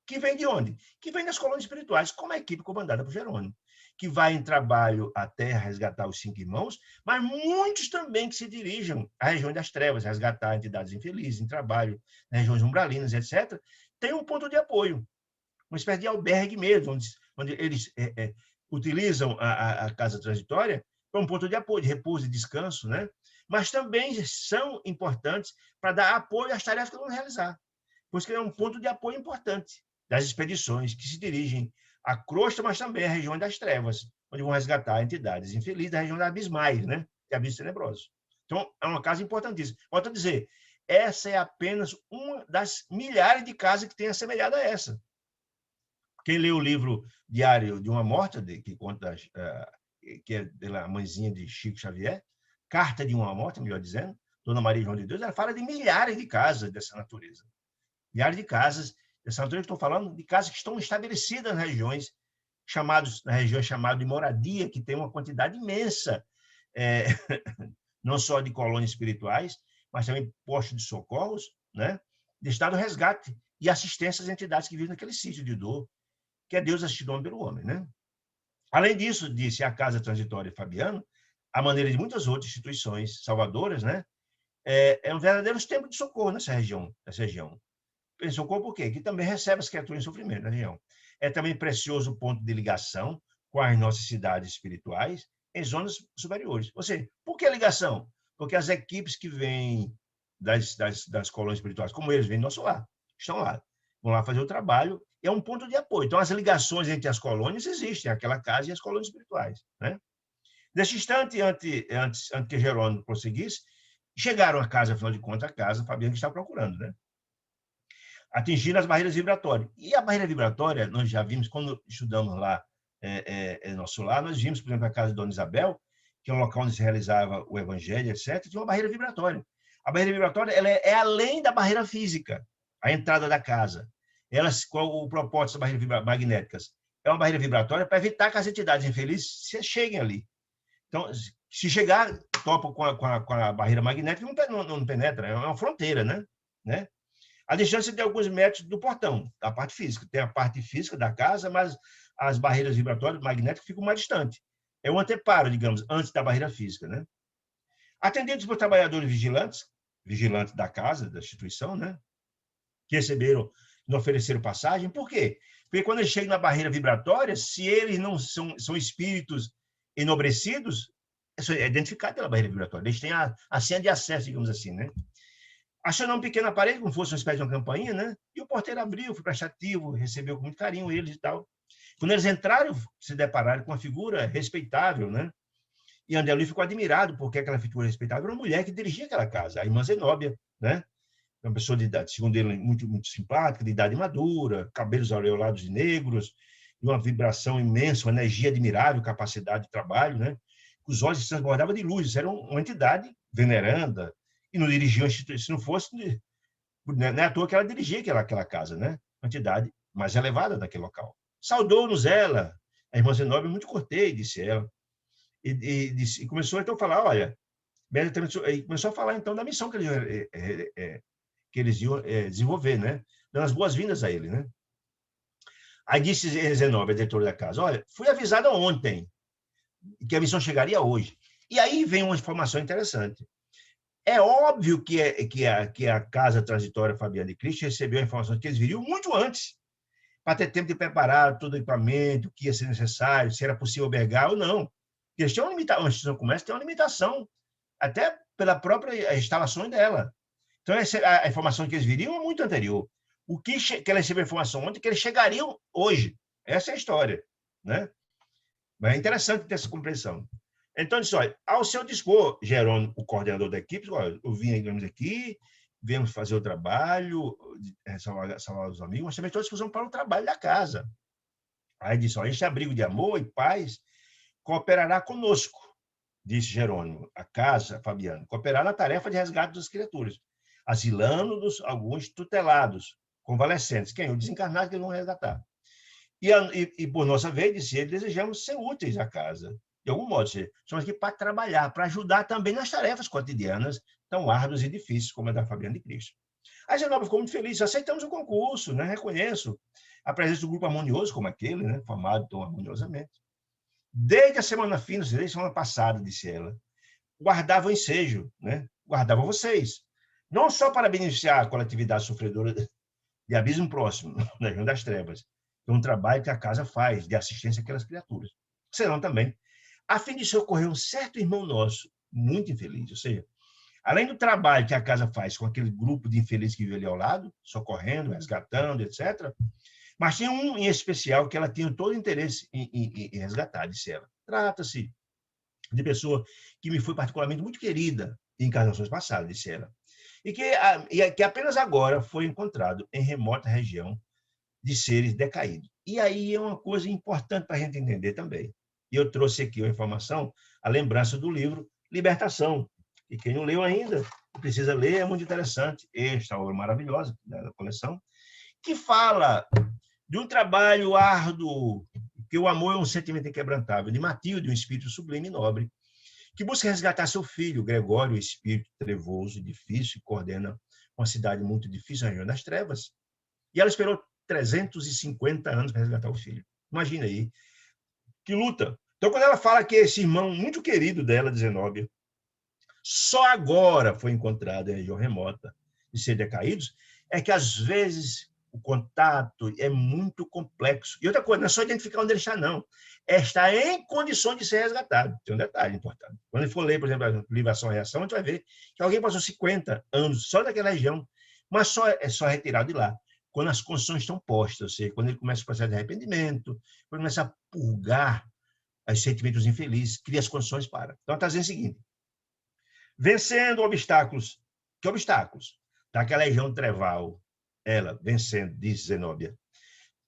que vêm de onde? Que vêm das colônias espirituais, como a equipe comandada por Jerônimo, que vai em trabalho à Terra resgatar os 5 irmãos, mas muitos também que se dirigem à região das trevas, resgatar entidades infelizes em trabalho, nas regiões umbralinas, etc., tem um ponto de apoio, uma espécie de albergue mesmo, onde eles utilizam a casa transitória como um ponto de apoio, de repouso e descanso, né? Mas também são importantes para dar apoio às tarefas que vão realizar. Por isso que é um ponto de apoio importante das expedições que se dirigem a crosta, mas também a região das trevas, onde vão resgatar entidades infelizes da região da abismais, né? De abismos tenebrosos. Então, é uma casa importantíssima. Volto a dizer, essa é apenas uma das milhares de casas que tem assemelhada a essa. Quem lê o livro Diário de uma Morta, que conta, que é da mãezinha de Chico Xavier, Carta de uma Morta, melhor dizendo, Dona Maria João de Deus, ela fala de milhares de casas dessa natureza. Milhares de casas dessa natureza, estou falando de casas que estão estabelecidas nas regiões, na região chamada de moradia, que tem uma quantidade imensa, não só de colônias espirituais, mas também postos de socorros, né? De estado de resgate e assistência às entidades que vivem naquele sítio de dor, que é Deus assistido pelo homem, né? Além disso, disse a Casa Transitória Fabiano, a maneira de muitas outras instituições salvadoras, né? É um verdadeiro templo de socorro nessa região. Socorro por quê? Que também recebe as criaturas em sofrimento na região. É também precioso ponto de ligação com as nossas cidades espirituais em zonas superiores. Ou seja, por que a ligação? Porque as equipes que vêm das colônias espirituais, como eles vêm do nosso lar, estão lá, vão lá fazer o trabalho, é um ponto de apoio. Então, as ligações entre as colônias existem, aquela casa e as colônias espirituais, né? Nesse instante, antes que Jerônimo prosseguisse, chegaram à casa, afinal de contas, a casa Fabiano que está procurando, né? Atingindo as barreiras vibratórias. E a barreira vibratória, nós já vimos, quando estudamos lá, nosso lar, nós vimos, por exemplo, a casa de Dona Isabel, que é um local onde se realizava o evangelho, etc., tinha uma barreira vibratória. A barreira vibratória ela é além da barreira física, a entrada da casa. Qual o propósito das barreiras magnéticas? É uma barreira vibratória para evitar que as entidades infelizes cheguem ali. Então, se chegar, topa com a barreira magnética, não penetra, é uma fronteira, né? A distância de alguns metros do portão, da parte física. Tem a parte física da casa, mas as barreiras vibratórias magnéticas ficam mais distantes. É o anteparo, digamos, antes da barreira física, né? Atendidos por trabalhadores vigilantes da casa, da instituição, né? Que receberam, não ofereceram passagem. Por quê? Porque quando eles chegam na barreira vibratória, se eles não são espíritos enobrecidos, é identificado pela barreira vibratória. Eles têm a senha de acesso, digamos assim, né? Acionou um pequeno aparelho, como fosse uma espécie de uma campainha, né? E o porteiro abriu, foi prestativo, recebeu com muito carinho eles e tal. Quando eles entraram, se depararam com uma figura respeitável, né? E André Luiz ficou admirado, porque aquela figura respeitável era uma mulher que dirigia aquela casa, a irmã Zenóbia, né? Uma pessoa de idade, segundo ele, muito, muito simpática, de idade madura, cabelos aureolados e negros, e uma vibração imensa, uma energia admirável, capacidade de trabalho, né? Os olhos se transbordavam de luz, era uma entidade veneranda, e não dirigia a instituição, se não fosse, não é à toa que ela dirigia aquela casa, né? Uma entidade mais elevada daquele local. Saudou-nos ela, a irmã Zenóbia, muito cortês, disse ela, e começou então a falar, olha, começou a falar então da missão que eles iam desenvolver, né? Dando as boas-vindas a ele, né? Aí disse Zenóbia, diretor da casa, olha, fui avisada ontem que a missão chegaria hoje. E aí vem uma informação interessante. É óbvio que a Casa Transitória Fabiano de Cristo recebeu a informação que eles viriam muito antes, para ter tempo de preparar todo o equipamento, o que ia ser necessário, se era possível albergar ou não. Eles têm uma limitação, a instituição comércio tem uma limitação, até pela própria instalação dela. Então, a informação que eles viriam é muito anterior. O que ela recebeu a informação ontem é que eles chegariam hoje. Essa é a história, né? Mas é interessante ter essa compreensão. Então, disse, olha, ao seu dispor, Jerônimo, o coordenador da equipe, olha, eu vim aqui, viemos fazer o trabalho, salvar os amigos, mas também estou à disposição para o trabalho da casa. Aí disse, olha, este abrigo de amor e paz cooperará conosco, disse Jerônimo, a casa, Fabiano, cooperará na tarefa de resgate das criaturas, asilando-nos alguns tutelados, convalescentes, quem? O desencarnado que eles vão resgatar. E, por nossa vez, disse ele, desejamos ser úteis à casa. De algum modo, somos aqui para trabalhar, para ajudar também nas tarefas cotidianas, tão árduas e difíceis como a da Fabiana de Cristo. A Zenóbia ficou muito feliz, aceitamos o concurso, né? Reconheço a presença do grupo harmonioso como aquele, né? Formado tão harmoniosamente. Desde a semana fina, desde a semana passada, disse ela, guardava o ensejo, né? Guardava vocês. Não só para beneficiar a coletividade sofredora de abismo próximo, na região das trevas, é um trabalho que a casa faz de assistência àquelas criaturas, senão também, a fim de socorrer um certo irmão nosso, muito infeliz, ou seja, além do trabalho que a casa faz com aquele grupo de infelizes que vive ali ao lado, socorrendo, resgatando, etc., Mas tinha um em especial que ela tinha todo o interesse em resgatar, disse ela. Trata-se de pessoa que me foi particularmente muito querida em encarnações passadas, disse ela, que apenas agora foi encontrado em remota região de seres decaídos. E aí é uma coisa importante para a gente entender também. E eu trouxe aqui a informação, a lembrança do livro Libertação. E quem não leu ainda, precisa ler, é muito interessante. Esta obra maravilhosa da coleção, que fala de um trabalho árduo, que o amor é um sentimento inquebrantável, de Matilde, um espírito sublime e nobre, que busca resgatar seu filho, Gregório, espírito trevoso e difícil, que coordena uma cidade muito difícil, a região das trevas. E ela esperou 350 anos para resgatar o filho. Imagina aí, que luta. Então, quando ela fala que esse irmão muito querido dela, de Zenóbia, só agora foi encontrado em região remota de ser decaídos, é que, às vezes, o contato é muito complexo. E outra coisa, não é só identificar onde ele está, não. É estar em condições de ser resgatado. Tem um detalhe importante. Quando ele for ler, por exemplo, a livro Ação e Reação, a gente vai ver que alguém passou 50 anos só daquela região, mas é só retirado de lá quando as condições estão postas, ou seja, quando ele começa o processo de arrependimento, quando começa a purgar os sentimentos infelizes, cria as condições para. Então, está dizendo o seguinte, vencendo obstáculos, que obstáculos? Daquela região treval, ela vencendo, diz Zenóbia,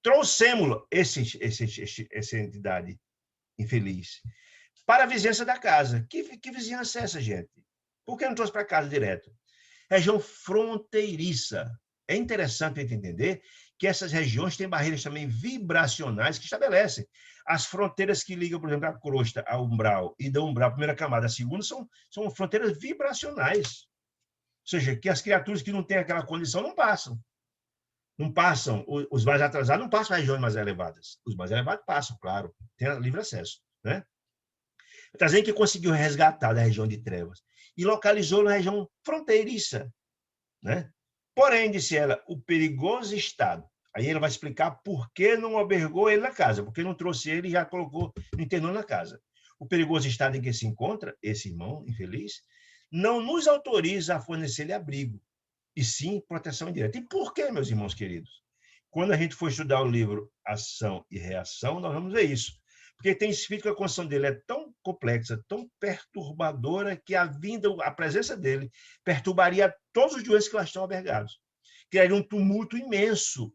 trouxemos essa entidade infeliz para a vizinhança da casa. Que vizinhança é essa, gente? Por que não trouxe para casa direto? Região fronteiriça. É interessante a gente entender que essas regiões têm barreiras também vibracionais que estabelecem. As fronteiras que ligam, por exemplo, a crosta ao umbral e da umbral à primeira camada à segunda são fronteiras vibracionais. Ou seja, que as criaturas que não têm aquela condição não passam. Não passam, os mais atrasados não passam para regiões mais elevadas. Os mais elevados passam, claro, tem livre acesso. Né? Está dizendo que conseguiu resgatar da região de trevas e localizou na região fronteiriça. Né? Porém, disse ela, o perigoso estado. Aí ele vai explicar por que não albergou ele na casa, porque não trouxe ele e já colocou, não internou na casa. O perigoso estado em que se encontra, esse irmão infeliz, não nos autoriza a fornecer-lhe abrigo, e sim proteção indireta. E por que, meus irmãos queridos? Quando a gente for estudar o livro Ação e Reação, nós vamos ver isso. Porque tem espírito que a condição dele é tão complexa, tão perturbadora, que a presença dele perturbaria todos os doentes que lá estão albergados. Criaria um tumulto imenso,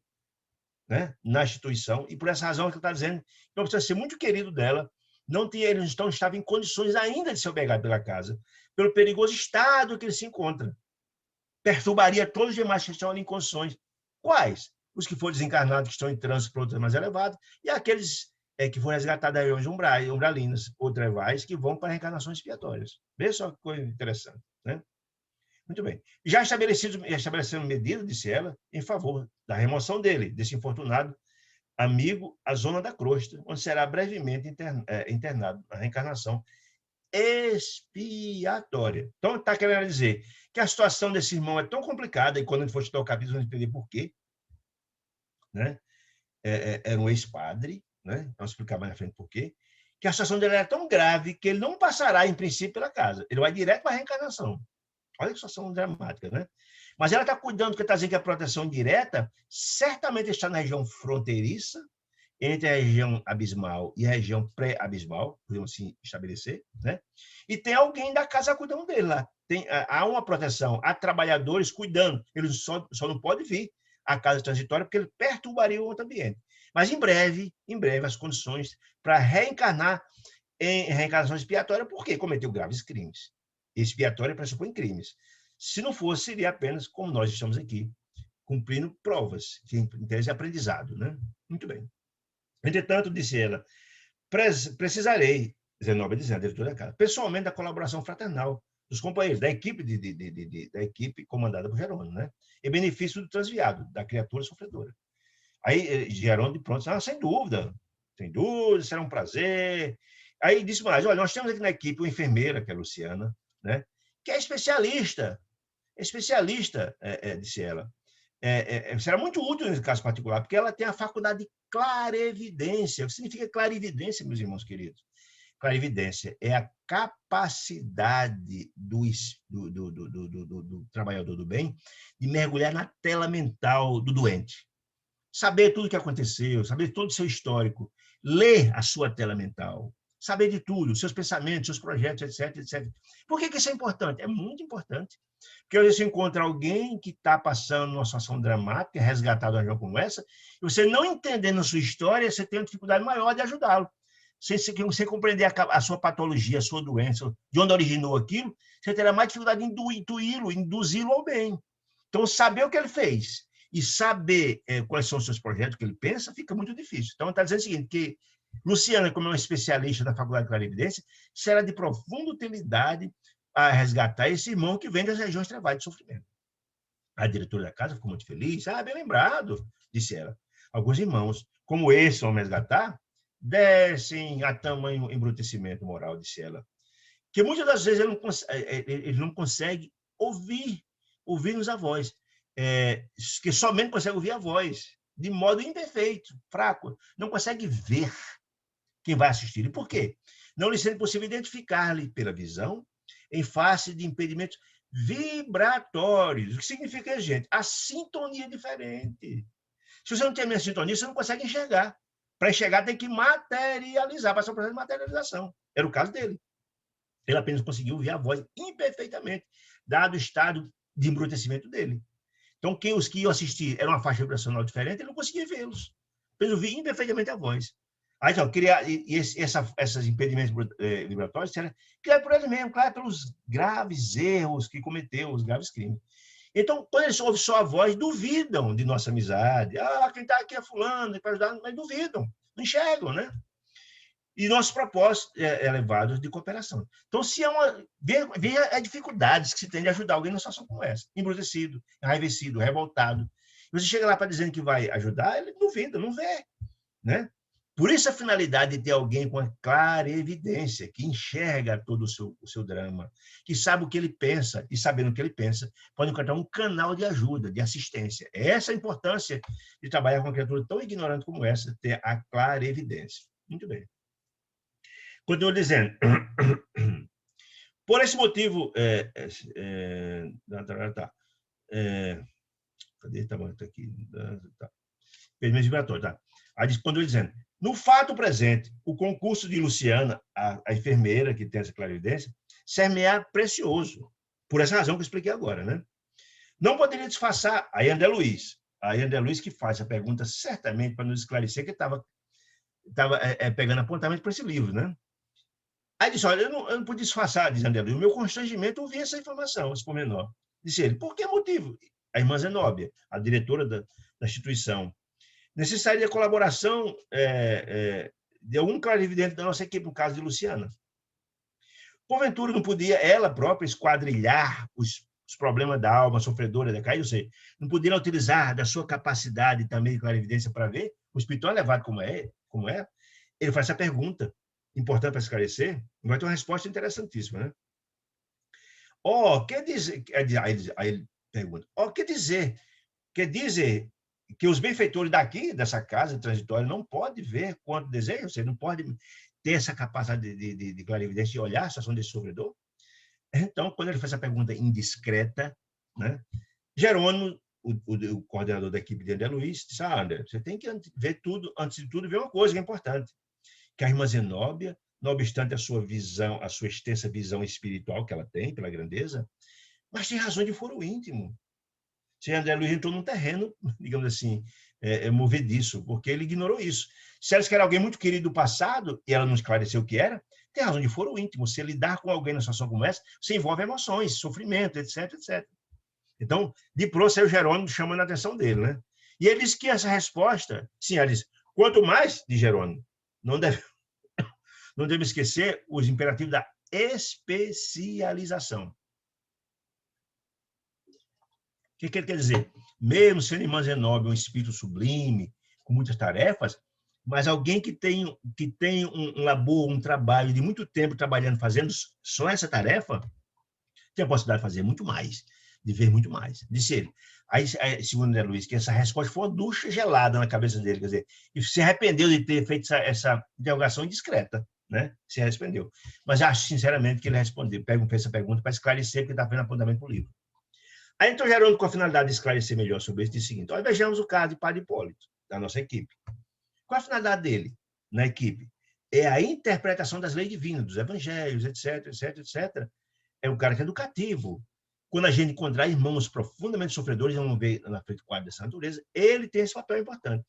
né, na instituição, e por essa razão que ele está dizendo que precisa ser muito querido dela, ele não estava em condições ainda de ser albergado pela casa, pelo perigoso estado que ele se encontra. Perturbaria todos os demais que estão ali em condições. Quais? Os que foram desencarnados, que estão em trânsito para outras mais elevadas, e aqueles que foram resgatados da região de umbralinas ou trevais, que vão para reencarnações expiatórias. Veja só que coisa interessante. Né? Muito bem. Já estabelecendo medidas, disse ela, em favor da remoção dele, desse infortunado amigo, à zona da crosta, onde será brevemente internado na reencarnação expiatória. Então, está querendo dizer que a situação desse irmão é tão complicada, e quando a gente for estudar o capítulo, a gente entender por quê. Né? Era um ex-padre, né? Vamos explicar mais na frente por quê, que a situação dele era tão grave que ele não passará, em princípio, pela casa. Ele vai direto para a reencarnação. Olha que situação dramática, né? Mas ela está cuidando, porque está dizendo que a proteção direta certamente está na região fronteiriça, entre a região abismal e a região pré-abismal, podemos assim estabelecer, né? E tem alguém da casa cuidando dele lá. Há uma proteção, há trabalhadores cuidando. Ele só não pode vir à casa transitória porque ele perturbaria o outro ambiente. Mas em breve, as condições para reencarnar em reencarnação expiatória, porque cometeu graves crimes. Expiatória pressupõe crimes. Se não fosse, seria apenas como nós estamos aqui, cumprindo provas, que em tese é aprendizado, né? Muito bem. Entretanto, disse ela, precisarei, Zenóbia dizendo, a diretora da casa, pessoalmente da colaboração fraternal dos companheiros, da equipe, da equipe comandada por Jerônimo, né? Em benefício do transviado, da criatura sofredora. Aí Jerônimo, de pronto, sem dúvida, será um prazer. Aí disse mais, olha, nós temos aqui na equipe uma enfermeira, que é a Luciana, né? Que é especialista, disse ela. Será muito útil nesse caso particular, porque ela tem a faculdade de clarevidência. O que significa clarividência, meus irmãos queridos? Clarividência é a capacidade do trabalhador do bem de mergulhar na tela mental do doente. saber tudo o que aconteceu, saber todo o seu histórico, ler a sua tela mental, saber de tudo, seus pensamentos, seus projetos, etc, etc. Por que isso é importante? É muito importante. Porque às vezes você encontra alguém que está passando uma situação dramática, resgatado uma região como essa, e você não entendendo a sua história, você tem uma dificuldade maior de ajudá-lo. Você compreender a sua patologia, a sua doença, de onde originou aquilo, você terá mais dificuldade em intuí-lo, induzi-lo ao bem. Então, saber o que ele fez e saber quais são os seus projetos, o que ele pensa, fica muito difícil. Então, está dizendo o seguinte, que Luciana, como é uma especialista da Faculdade de Clarividência, será de profunda utilidade a resgatar esse irmão que vem das regiões de trabalho e de sofrimento. A diretora da casa ficou muito feliz. Bem lembrado, disse ela. Alguns irmãos, como esse, vão resgatar, descem a tamanho embrutecimento moral, disse ela. Que muitas das vezes ele não consegue ouvir-nos a voz, que somente consegue ouvir a voz, de modo imperfeito, fraco, não consegue ver quem vai assistir. E por quê? Não lhe sendo possível identificar-lhe pela visão, em face de impedimentos vibratórios. O que significa, gente? A sintonia é diferente. Se você não tem a minha sintonia, você não consegue enxergar. Para enxergar, tem que materializar, passar o processo de materialização. Era o caso dele. Ele apenas conseguiu ouvir a voz imperfeitamente, dado o estado de embrutecimento dele. Então, os que iam assistir eram uma faixa vibracional diferente, ele não conseguia vê-los. Apenas ouvia imperfeitamente a voz. Aí, então, esses impedimentos vibratórios eram criados por ele mesmo, claro, pelos graves erros que cometeu, os graves crimes. Então, quando eles ouvem só a voz, duvidam de nossa amizade. Quem está aqui é fulano, para ajudar, mas duvidam, não enxergam, né? E nossos propósitos elevados de cooperação. Então, se veja as dificuldades que se tem de ajudar alguém numa situação como essa, embrutecido, enraivecido, revoltado. Você chega lá para dizendo que vai ajudar, ele duvida, não vê, né? Por isso a finalidade de ter alguém com a clara evidência, que enxerga todo o seu drama, que sabe o que ele pensa, e sabendo o que ele pensa, pode encontrar um canal de ajuda, de assistência. Essa é a importância de trabalhar com uma criatura tão ignorante como essa, ter a clara evidência. Muito bem. Continuo dizendo, por esse motivo, cadê? Está aqui. Permissão vibratória, tá? Aí continua dizendo, no fato presente, o concurso de Luciana, a enfermeira que tem essa clarividência, semear precioso, por essa razão que eu expliquei agora, né? Não poderia disfarçar, aí André Luiz que faz a pergunta certamente para nos esclarecer, que estava pegando apontamento para esse livro, né? Aí disse, olha, eu não pude disfarçar, diz André Luiz, o meu constrangimento ouvir essa informação, esse pormenor. Disse ele, por que motivo? A irmã Zenóbia, a diretora da instituição, necessitaria a colaboração de algum clarividente da nossa equipe, no caso de Luciana. Porventura, não podia ela própria esquadrilhar os problemas da alma sofredora decaída, ou seja, não poderia utilizar da sua capacidade também de clarividência para ver o espiritual elevado como é? Ele faz essa pergunta, importante para esclarecer, e vai ter uma resposta interessantíssima, né? Quer dizer... Aí ele pergunta, quer dizer que os benfeitores daqui, dessa casa transitória, não podem ver quanto desejam, você não pode ter essa capacidade de clarividência e olhar a situação desse sofredor? Então, quando ele faz essa pergunta indiscreta, né, Jerônimo, o coordenador da equipe de André Luiz, disse, André, você tem que ver tudo, antes de tudo, ver uma coisa que é importante, que a irmã Zenóbia, não obstante a sua visão, a sua extensa visão espiritual que ela tem, pela grandeza, mas tem razão de foro íntimo. Se André Luiz entrou num terreno, digamos assim, movediço, porque ele ignorou isso. Se ela era alguém muito querido do passado, e ela não esclareceu o que era, tem razão de foro íntimo. Se lidar com alguém numa situação como essa, você envolve emoções, sofrimento, etc, etc. Então, de pro, saiu Jerônimo chamando a atenção dele, né? E ele disse que essa resposta, sim, ela disse, quanto mais, de Jerônimo, não devemos esquecer os imperativos da especialização. O que ele quer dizer? Mesmo sendo irmã Zenóbia um espírito sublime, com muitas tarefas, mas alguém que tem um labor, um trabalho de muito tempo trabalhando, fazendo só essa tarefa, tem a possibilidade de fazer muito mais, de ver muito mais. Disse ele. Aí, segundo André Luiz, que essa resposta foi uma ducha gelada na cabeça dele, quer dizer, e se arrependeu de ter feito essa interrogação indiscreta, né? Se arrependeu. Mas acho, sinceramente, que ele respondeu, fez essa pergunta para esclarecer, porque está fazendo apontamento para o livro. Aí, então, Jerônimo, com a finalidade de esclarecer melhor sobre isso, disse o seguinte, vejamos o caso de Padre Hipólito. da nossa equipe. Qual a finalidade dele na equipe? É a interpretação das leis divinas, dos evangelhos, etc, etc, etc. É o cara que é educativo. Quando a gente encontrar irmãos profundamente sofredores, vamos ver na frente do quadro dessa natureza, ele tem esse papel importante.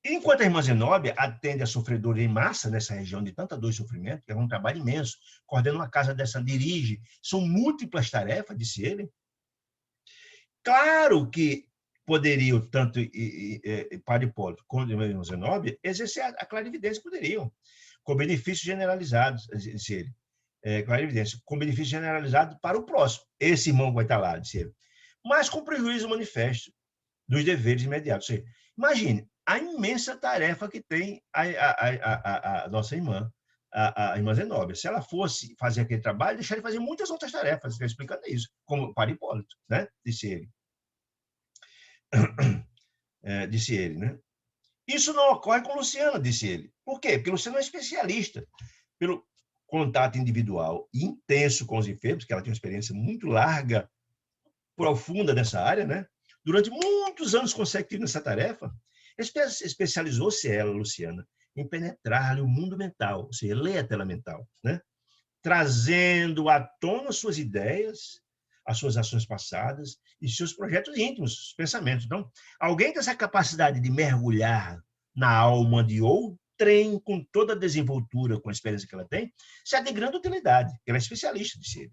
Enquanto a irmã Zenóbia atende a sofredores em massa nessa região de tanta dor e sofrimento, que é um trabalho imenso, coordena uma casa dessa, dirige, são múltiplas tarefas, disse ele. Claro que poderiam, tanto Padre Hipólito quanto a irmã Zenóbia, exercer a clarividência, poderiam, com benefícios generalizados, disse ele. Clarividência, com benefício generalizado para o próximo. Esse irmão vai estar lá, disse ele. Mas com prejuízo manifesto dos deveres imediatos. Ou seja, imagine a imensa tarefa que tem a nossa irmã, a irmã Zenóbia. Se ela fosse fazer aquele trabalho, deixaria de fazer muitas outras tarefas, está explicando isso, como para Hipólito, né? Disse ele. Disse ele, né? Isso não ocorre com Luciana, disse ele. Por quê? Porque Luciana é especialista. Pelo contato individual e intenso com os enfermos, que ela tem uma experiência muito larga, profunda nessa área, né? Durante muitos anos consecutivos nessa tarefa, especializou-se ela, Luciana, em penetrar o mundo mental, ou seja, ler a tela mental, né? Trazendo à tona suas ideias, as suas ações passadas e seus projetos íntimos, os pensamentos. Então, alguém tem essa capacidade de mergulhar na alma de outrem com toda a desenvoltura, com a experiência que ela tem, se é de grande utilidade. Ela é especialista, disse ele.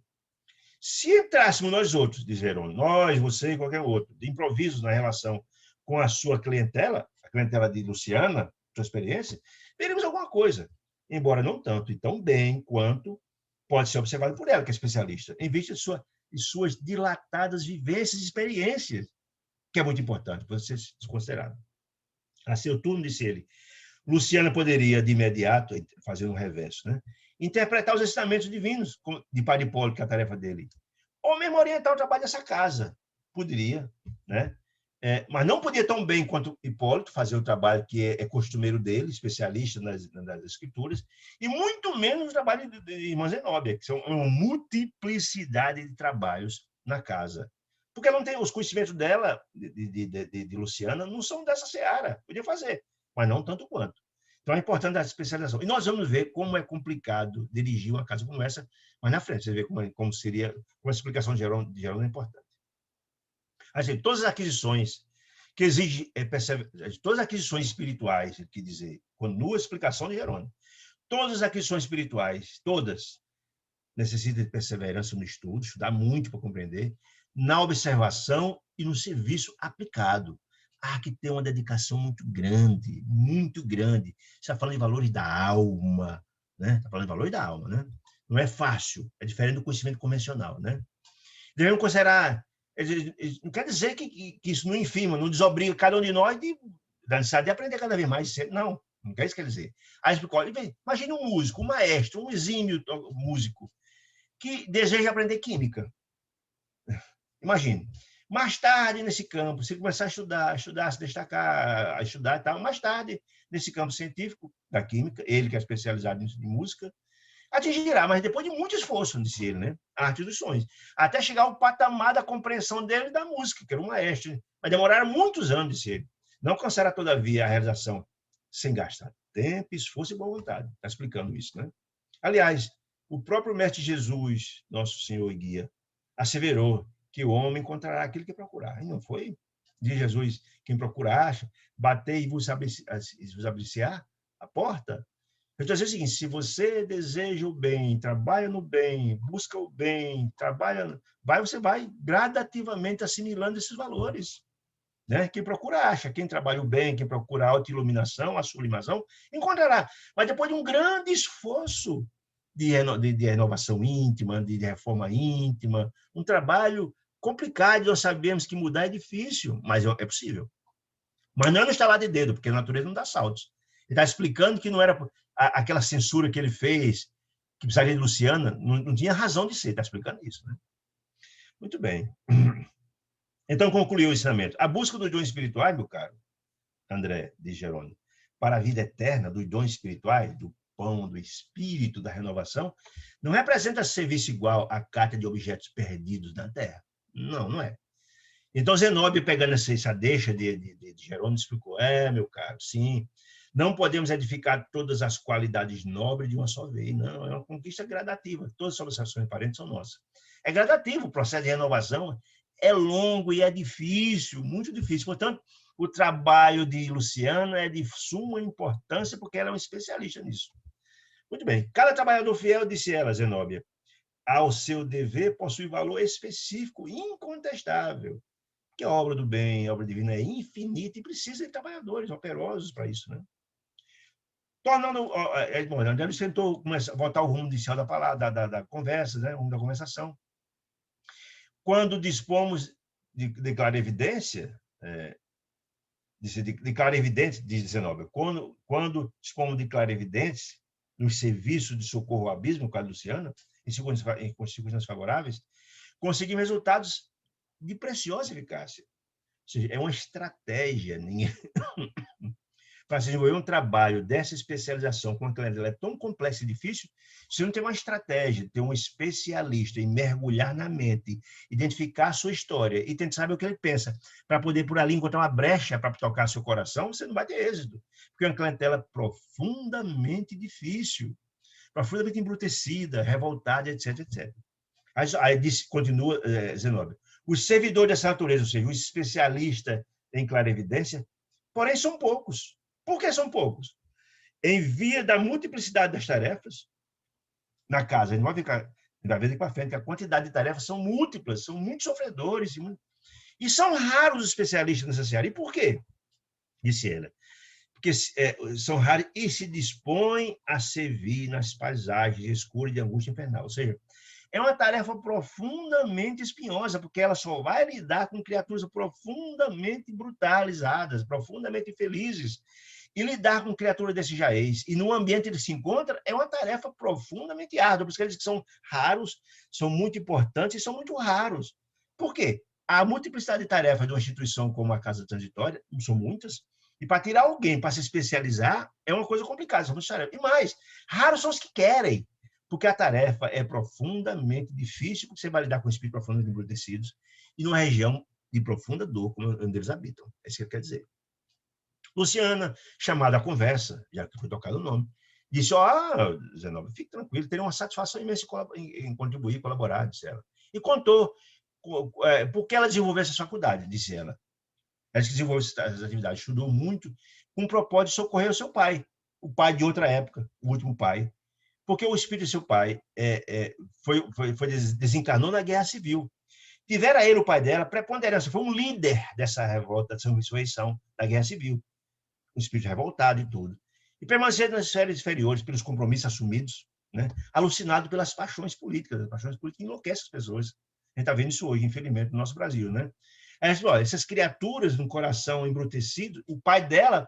Se entrássemos nós outros, diz Jerônimo, nós, você e qualquer outro, de improviso na relação com a sua clientela, a clientela de Luciana, sua experiência, veríamos alguma coisa, embora não tanto e tão bem quanto pode ser observado por ela, que é especialista, em vista de suas dilatadas vivências e experiências, que é muito importante para ser considerado. A seu turno, disse ele, Luciana poderia, de imediato, fazer um reverso, né? Interpretar os ensinamentos divinos de Padre Hipólito, que é a tarefa dele. Ou mesmo orientar o trabalho dessa casa. Poderia, né? Mas não podia tão bem quanto Hipólito fazer o trabalho que é costumeiro dele, especialista nas escrituras, e muito menos o trabalho de irmã Zenóbia, que são uma multiplicidade de trabalhos na casa. Porque ela não tem os conhecimentos dela, de Luciana, não são dessa seara. Podia fazer, mas não tanto quanto. Então, é importante a especialização. E nós vamos ver como é complicado dirigir uma casa como essa, mas na frente, você vê como seria, como a explicação de Jerônimo é importante. Assim, todas as aquisições que exigem, todas as aquisições espirituais, quer dizer, continua a explicação de Jerônimo, todas as aquisições espirituais, todas, necessitam de perseverança no estudo, estudar muito para compreender, na observação e no serviço aplicado. Há que ter uma dedicação muito grande, muito grande. Você está falando de valores da alma, né? Está falando de valores da alma, né? Não é fácil, é diferente do conhecimento convencional, né? Devemos considerar, não quer dizer que isso não infima, não desobriga cada um de nós da necessidade de aprender cada vez mais. Não, não quer isso quer dizer. Aí explicou, imagine um músico, um maestro, um exímio músico, que deseja aprender química. Imagine. Mais tarde, nesse campo, se começar a estudar, se destacar, a estudar e tal, mais tarde, nesse campo científico da química, ele que é especializado em música, atingirá, mas depois de muito esforço, disse ele, né? A arte dos sonhos. Até chegar ao patamar da compreensão dele da música, que era um maestro. Mas demoraram muitos anos, disse ele. Não alcançará, todavia, a realização sem gastar tempo, esforço e boa vontade. Está explicando isso, né? Aliás, o próprio Mestre Jesus, nosso Senhor e Guia, asseverou que o homem encontrará aquilo que procurar. E não foi? Diz Jesus, quem procura acha, batei e vos abrir-se-á a porta. Eu estou dizendo o seguinte, se você deseja o bem, trabalha no bem, busca o bem, você vai gradativamente assimilando esses valores. Né? Quem procura acha, quem trabalha o bem, quem procura a autoiluminação, a sublimação, encontrará. Mas depois de um grande esforço de renovação íntima, de reforma íntima, um trabalho complicado, nós sabemos que mudar é difícil, mas é possível. Mas não é no estalar de dedo, porque a natureza não dá saltos. Ele está explicando que não era aquela censura que ele fez, que precisaria de Luciana, não tinha razão de ser, está explicando isso. Né? Muito bem. Então, concluiu o ensinamento. A busca dos dons espirituais, meu caro André de Jerônimo, para a vida eterna dos dons espirituais, do pão, do espírito, da renovação, não representa serviço igual à cata de objetos perdidos na Terra. Não, não é. Então, Zenóbio, pegando essa deixa de Jerônimo, explicou, meu caro, sim, não podemos edificar todas as qualidades nobres de uma só vez, não, é uma conquista gradativa, todas as solicitações parentes são nossas. É gradativo, o processo de renovação é longo e é difícil, muito difícil, portanto, o trabalho de Luciana é de suma importância, porque ela é uma especialista nisso. Muito bem, cada trabalhador fiel, disse ela, Zenóbia, ao seu dever possui valor específico, incontestável, que a obra do bem, a obra divina é infinita e precisa de trabalhadores operosos para isso, né? Tornando, bom, ele tentou voltar ao rumo inicial da palavra, da conversa, né? O rumo da conversação. Quando dispomos de clara evidência, de clara evidência, diz Zenóbio, quando dispomos de clara evidência nos serviços de socorro ao abismo, com a Luciana, em circunstâncias favoráveis, conseguimos resultados de preciosa eficácia. Ou seja, é uma estratégia. Para se desenvolver um trabalho dessa especialização com a clientela é tão complexo e difícil, se não tem uma estratégia, ter um especialista em mergulhar na mente, identificar a sua história e tentar saber o que ele pensa, para poder por ali encontrar uma brecha para tocar seu coração, você não vai ter êxito. Porque é uma clientela profundamente difícil, profundamente embrutecida, revoltada, etc, etc. Aí continua Zenóbio. Os servidores dessa natureza, ou seja, os especialistas em clarividência, porém são poucos. Por que são poucos? Em via da multiplicidade das tarefas, na casa, a gente vai ficar da vez para frente, que a quantidade de tarefas são múltiplas, são muitos sofredores, e são raros os especialistas nessa área. E por quê? Disse ela. Porque são raros e se dispõem a servir nas paisagens escuras de angústia infernal. Ou seja, é uma tarefa profundamente espinhosa, porque ela só vai lidar com criaturas profundamente brutalizadas, profundamente infelizes. E lidar com criaturas desse jaez, e no ambiente ele se encontra, é uma tarefa profundamente árdua, por isso que eles são raros, são muito importantes e são muito raros. Por quê? A multiplicidade de tarefas de uma instituição como a Casa Transitória, não são muitas, e para tirar alguém para se especializar é uma coisa complicada, são muitas tarefas. E mais, raros são os que querem, porque a tarefa é profundamente difícil, porque você vai lidar com espíritos profundamente embrutecidos e numa região de profunda dor, como onde eles habitam. É isso que ele quer dizer. Luciana, chamada à conversa, já que foi tocado o nome, disse, Zenóbio, fique tranquilo, teria uma satisfação imensa em contribuir, colaborar, disse ela. E contou por que ela desenvolveu essa faculdade, disse ela. Ela desenvolveu essas atividades, estudou muito, com o propósito de socorrer o seu pai, o pai de outra época, o último pai, porque o espírito de seu pai desencarnou na Guerra Civil. Tivera ele, o pai dela, preponderância, foi um líder dessa revolta, dessa insurreição da Guerra Civil. Um espírito revoltado e tudo. E permanecer nas esferas inferiores pelos compromissos assumidos, né? Alucinado pelas paixões políticas. As paixões políticas enlouquecem as pessoas. A gente está vendo isso hoje, infelizmente, no nosso Brasil, né? Aí, essas criaturas de um coração embrutecido, o pai dela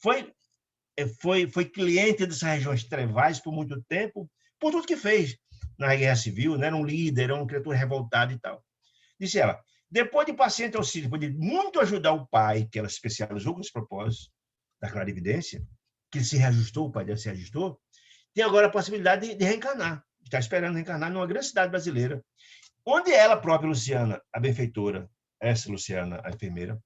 foi cliente dessas regiões trevais por muito tempo, por tudo que fez na Guerra Civil, né? Era um líder, era uma criatura revoltada e tal. Disse ela, depois de paciente auxílio, depois de muito ajudar o pai, que ela se especializou com esse propósito, da clarividência, que ele se reajustou, o pai dela se reajustou, tem agora a possibilidade de reencarnar, está esperando reencarnar numa grande cidade brasileira, onde ela própria, Luciana, a benfeitora, essa Luciana, a enfermeira,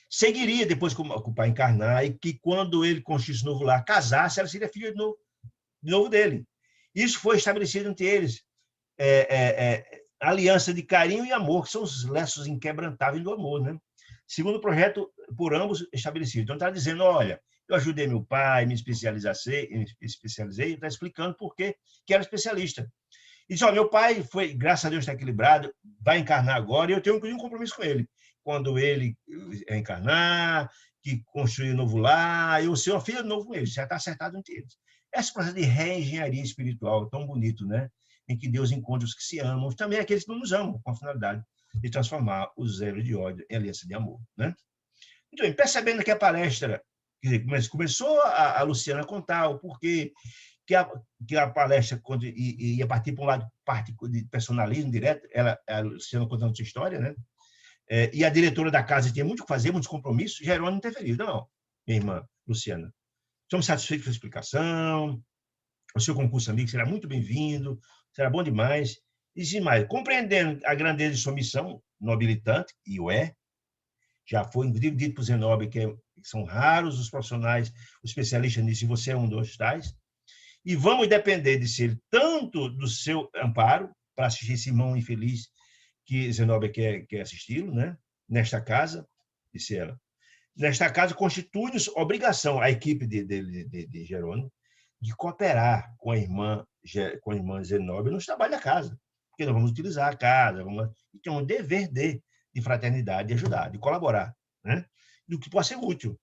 seguiria depois que o pai encarnar e que quando ele constituísse novo lar, casasse, ela seria filha de novo dele. Isso foi estabelecido entre eles, aliança de carinho e amor, que são os laços inquebrantáveis do amor, né? Segundo o projeto por ambos estabelecido. Então, está dizendo, olha, eu ajudei meu pai, me especializei, está explicando por que era especialista. E disse, meu pai foi, graças a Deus, está equilibrado, vai encarnar agora, e eu tenho um compromisso com ele. Quando ele reencarnar, que construir um novo lar, eu ser uma filha de novo com ele, já está acertado entre eles. Esse processo de reengenharia espiritual, tão bonito, né? Em que Deus encontra os que se amam, também aqueles que não nos amam, com a finalidade de transformar o zelo de ódio em aliança de amor, né? Muito bem, percebendo que a palestra, começou a Luciana a contar o porquê que a palestra ia partir para um lado de personalismo direto, a Luciana contando sua história, né? E a diretora da casa tinha muito o que fazer, muitos compromissos, Jerônimo interferiu. Não, minha irmã Luciana, estamos satisfeitos com a explicação, o seu concurso amigo será muito bem-vindo, será bom demais, Diz mais, compreendendo a grandeza de sua missão nobilitante, e o é, já foi inclusive dito por Zenóbio que são raros os profissionais, os especialistas nisso, e você é um dos tais, e vamos depender de ser tanto do seu amparo, para assistir esse irmão infeliz que Zenóbio quer assisti-lo, né? Nesta casa, disse ela. Nesta casa, constitui-nos obrigação, a equipe de Jerônimo, de cooperar com a irmã Zenóbia nos trabalhos da casa, porque nós vamos utilizar a casa, e tem um dever de fraternidade, de ajudar, de colaborar, né? Do que possa ser útil.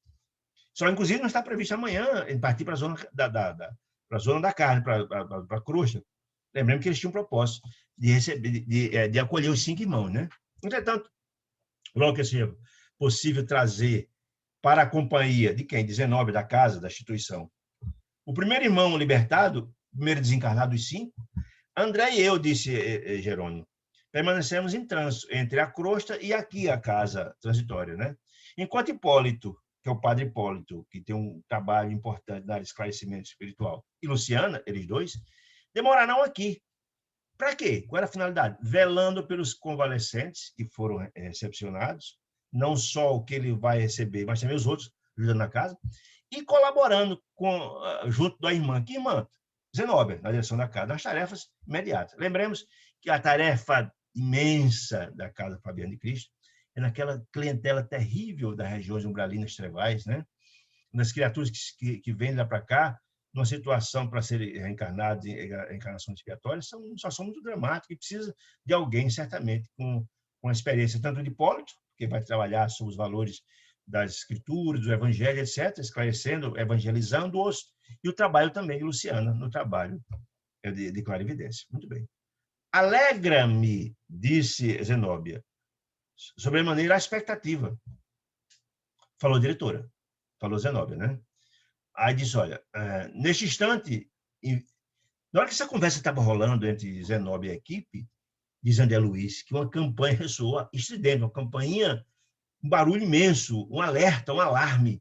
Só, inclusive, não está previsto amanhã em partir para a zona para a zona da carne, para a crosta. Lembrando que eles tinham um propósito de receber, de acolher os 5 irmãos, né? Entretanto, logo que seja possível trazer para a companhia de quem? De Zenóbio, da casa, da instituição. O primeiro irmão libertado, primeiro desencarnado dos 5, André e eu, disse Jerônimo, permanecemos em trânsito entre a crosta e aqui a casa transitória, né? Enquanto Hipólito, que é o padre Hipólito, que tem um trabalho importante na área de esclarecimento espiritual, e Luciana, eles dois, demorarão aqui. Para quê? Qual era a finalidade? Velando pelos convalescentes que foram recepcionados, não só o que ele vai receber, mas também os outros ajudando na casa, e colaborando junto da irmã. Que irmã? Zenóbia, na direção da casa, nas tarefas imediatas. Lembremos que a tarefa imensa da Casa Fabiana de Cristo é naquela clientela terrível das regiões umbralinas trevais, né? Das criaturas que vêm lá para cá, numa situação para serem reencarnados em encarnação expiatória, são uma situação muito dramática e precisa de alguém, certamente, com a experiência tanto de Hipólito, que vai trabalhar sobre os valores das escrituras, do evangelho, etc., esclarecendo, evangelizando-os, e o trabalho também de Luciana, no trabalho de clarividência. Muito bem. Alegra-me, disse Zenóbia, sobremaneira a expectativa. Falou a diretora, falou Zenóbia, né? Aí disse, olha, neste instante, na hora que essa conversa estava rolando entre Zenóbia e a equipe, diz André Luiz, que uma campanha ressoou estridente, uma campainha, um barulho imenso, um alerta, um alarme,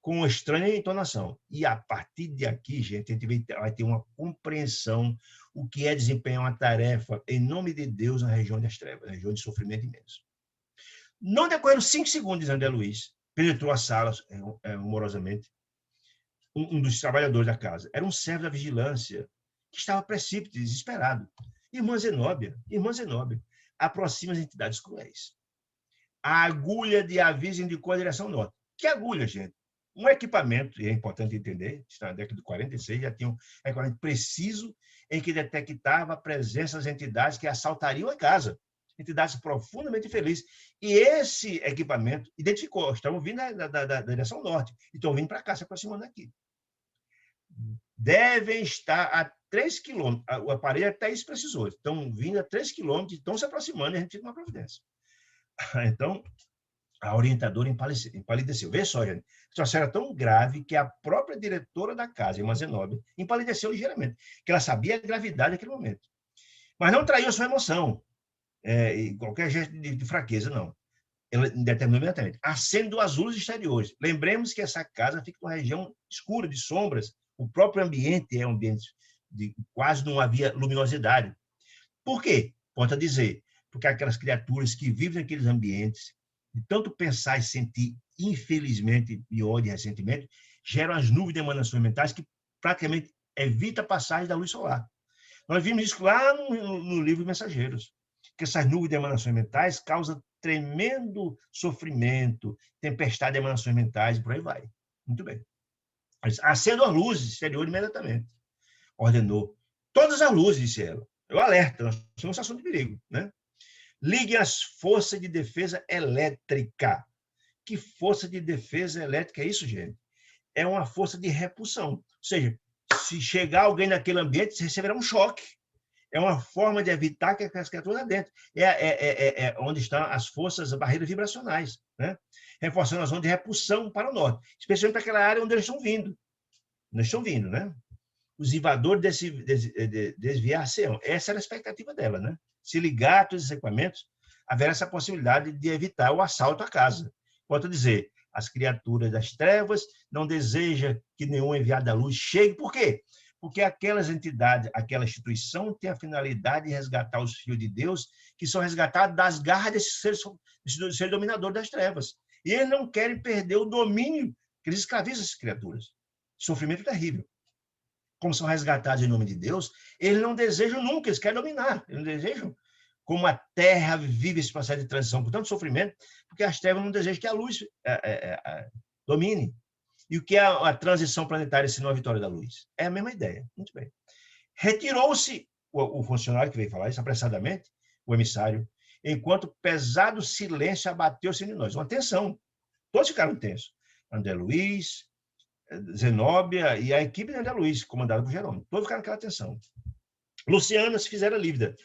com uma estranha entonação. E a partir de aqui, gente, a gente vai ter uma compreensão o que é desempenhar uma tarefa em nome de Deus na região das trevas, na região de sofrimento imenso. Não decorreram 5 segundos, André Luiz penetrou a sala humorosamente, um dos trabalhadores da casa. Era um servo da vigilância que estava precípito, desesperado. Irmã Zenóbia, aproxima as entidades cruéis. A agulha de aviso indicou a direção norte. Que agulha, gente? Um equipamento, e é importante entender, está na década de 46, já tinha um equipamento preciso em que detectava a presença das entidades que assaltariam a casa. Entidades profundamente felizes. E esse equipamento identificou, estão vindo da direção norte, e estão vindo para cá, se aproximando aqui. Devem estar a 3 quilômetros, o aparelho até isso precisou, estão vindo a 3 quilômetros, estão se aproximando e a gente tem uma providência. Então, a orientadora empalideceu. Vê só, gente, a situação era tão grave que a própria diretora da casa, irmã Zenóbia, empalideceu ligeiramente, que ela sabia a gravidade daquele momento. Mas não traiu a sua emoção, e qualquer gesto de fraqueza, não. Ela determinou imediatamente. Acendo as luzes exteriores. Lembremos que essa casa fica numa região escura, de sombras. O próprio ambiente é um ambiente de quase não havia luminosidade. Por quê? Pode dizer, porque aquelas criaturas que vivem naqueles ambientes, de tanto pensar e sentir, infelizmente, de ódio e ressentimento, geram as nuvens de emanações mentais que praticamente evita a passagem da luz solar. Nós vimos isso lá no livro Mensageiros, que essas nuvens de emanações mentais causam tremendo sofrimento, tempestade de emanações mentais, e por aí vai. Muito bem. Acendo as luzes exteriores imediatamente. Ordenou. Todas as luzes, disse ela. Eu alerto, nós temos uma situação de perigo, né? Ligue as forças de defesa elétrica. Que força de defesa elétrica é isso, gente? É uma força de repulsão. Ou seja, se chegar alguém naquele ambiente, você receberá um choque. É uma forma de evitar que as criaturas lá dentro. É onde estão as forças, as barreiras vibracionais, né? Reforçando a zona de repulsão para o norte, especialmente para aquela área onde eles estão vindo. Não estão vindo, né? Os invadores desviar-se-ão. Essa era a expectativa dela, né? Se ligar a todos esses equipamentos, haverá essa possibilidade de evitar o assalto à casa. Pode dizer, as criaturas das trevas não desejam que nenhum enviado da luz chegue. Por quê? porque aquelas entidades, aquela instituição tem a finalidade de resgatar os filhos de Deus que são resgatados das garras desse ser dominador das trevas. E eles não querem perder o domínio que eles escravizam essas criaturas. Sofrimento terrível. Como são resgatados em nome de Deus, eles não desejam nunca, eles querem dominar, eles não desejam como a terra vive esse processo de transição por tanto sofrimento, porque as trevas não desejam que a luz domine. E o que é a transição planetária, se não a vitória da luz? É a mesma ideia. Muito bem. Retirou-se o funcionário que veio falar isso apressadamente, o emissário, enquanto pesado silêncio abateu-se em nós. Uma tensão. Todos ficaram tensos. André Luiz, Zenóbia e a equipe de André Luiz, comandada por Jerônimo. Todos ficaram naquela tensão. Luciana se fizera lívida.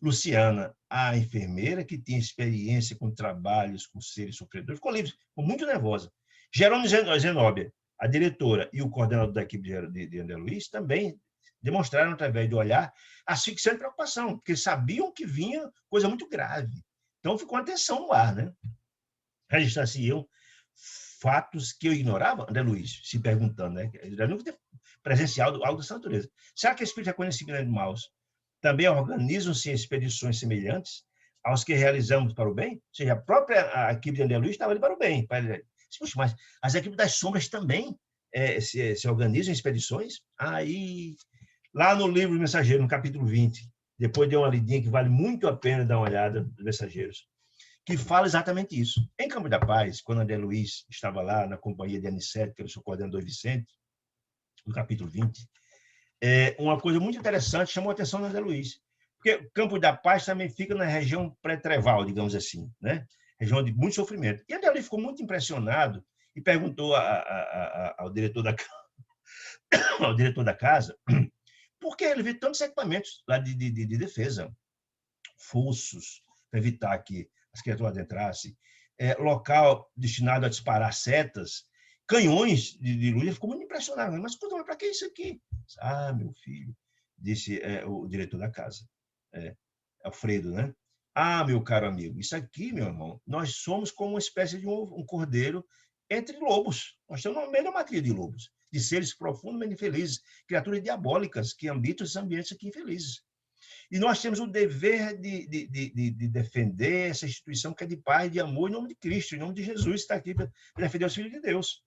Luciana, a enfermeira que tinha experiência com trabalhos com seres sofredores, ficou livre, ficou muito nervosa. Jerônimo e Zenóbia, a diretora e o coordenador da equipe de André Luiz, também demonstraram, através do olhar, asfixiante preocupação, porque sabiam que vinha coisa muito grave. Então, ficou uma tensão no ar, né? Registrar-se-iam fatos que eu ignorava, André Luiz, se perguntando, né? Ele nunca teve presenciado algo dessa natureza. Será que espírito reconhecimento de maus também organizam-se expedições semelhantes aos que realizamos para o bem? Ou seja, a própria equipe de André Luiz estava ali para o bem. Puxa, mas as equipes das sombras também se organizam em expedições? Aí, lá no livro Mensageiro, no capítulo 20, depois de uma lidinha que vale muito a pena dar uma olhada dos Mensageiros, que fala exatamente isso. Em Campo da Paz, quando André Luiz estava lá na companhia de Aniceto, que era o seu coordenador Vicente, no capítulo 20, uma coisa muito interessante chamou a atenção do André Luiz, porque Campo da Paz também fica na região pré-treval, digamos assim, né? Região de muito sofrimento. E André Luiz ficou muito impressionado e perguntou ao diretor da casa por que ele viu tantos equipamentos lá de defesa, fossos, para evitar que as criaturas adentrassem, local destinado a disparar setas, canhões de luz. Ele ficou muito impressionado. Mas para que isso aqui? Ah, meu filho, disse o diretor da casa, Alfredo, né? Ah, meu caro amigo, isso aqui, meu irmão, nós somos como uma espécie de um cordeiro entre lobos. Nós estamos no meio da matilha de lobos, de seres profundamente infelizes, criaturas diabólicas que habitam esses ambientes aqui infelizes. E nós temos o dever de defender essa instituição que é de paz, de amor, em nome de Cristo, em nome de Jesus, está aqui para defender os filhos de Deus.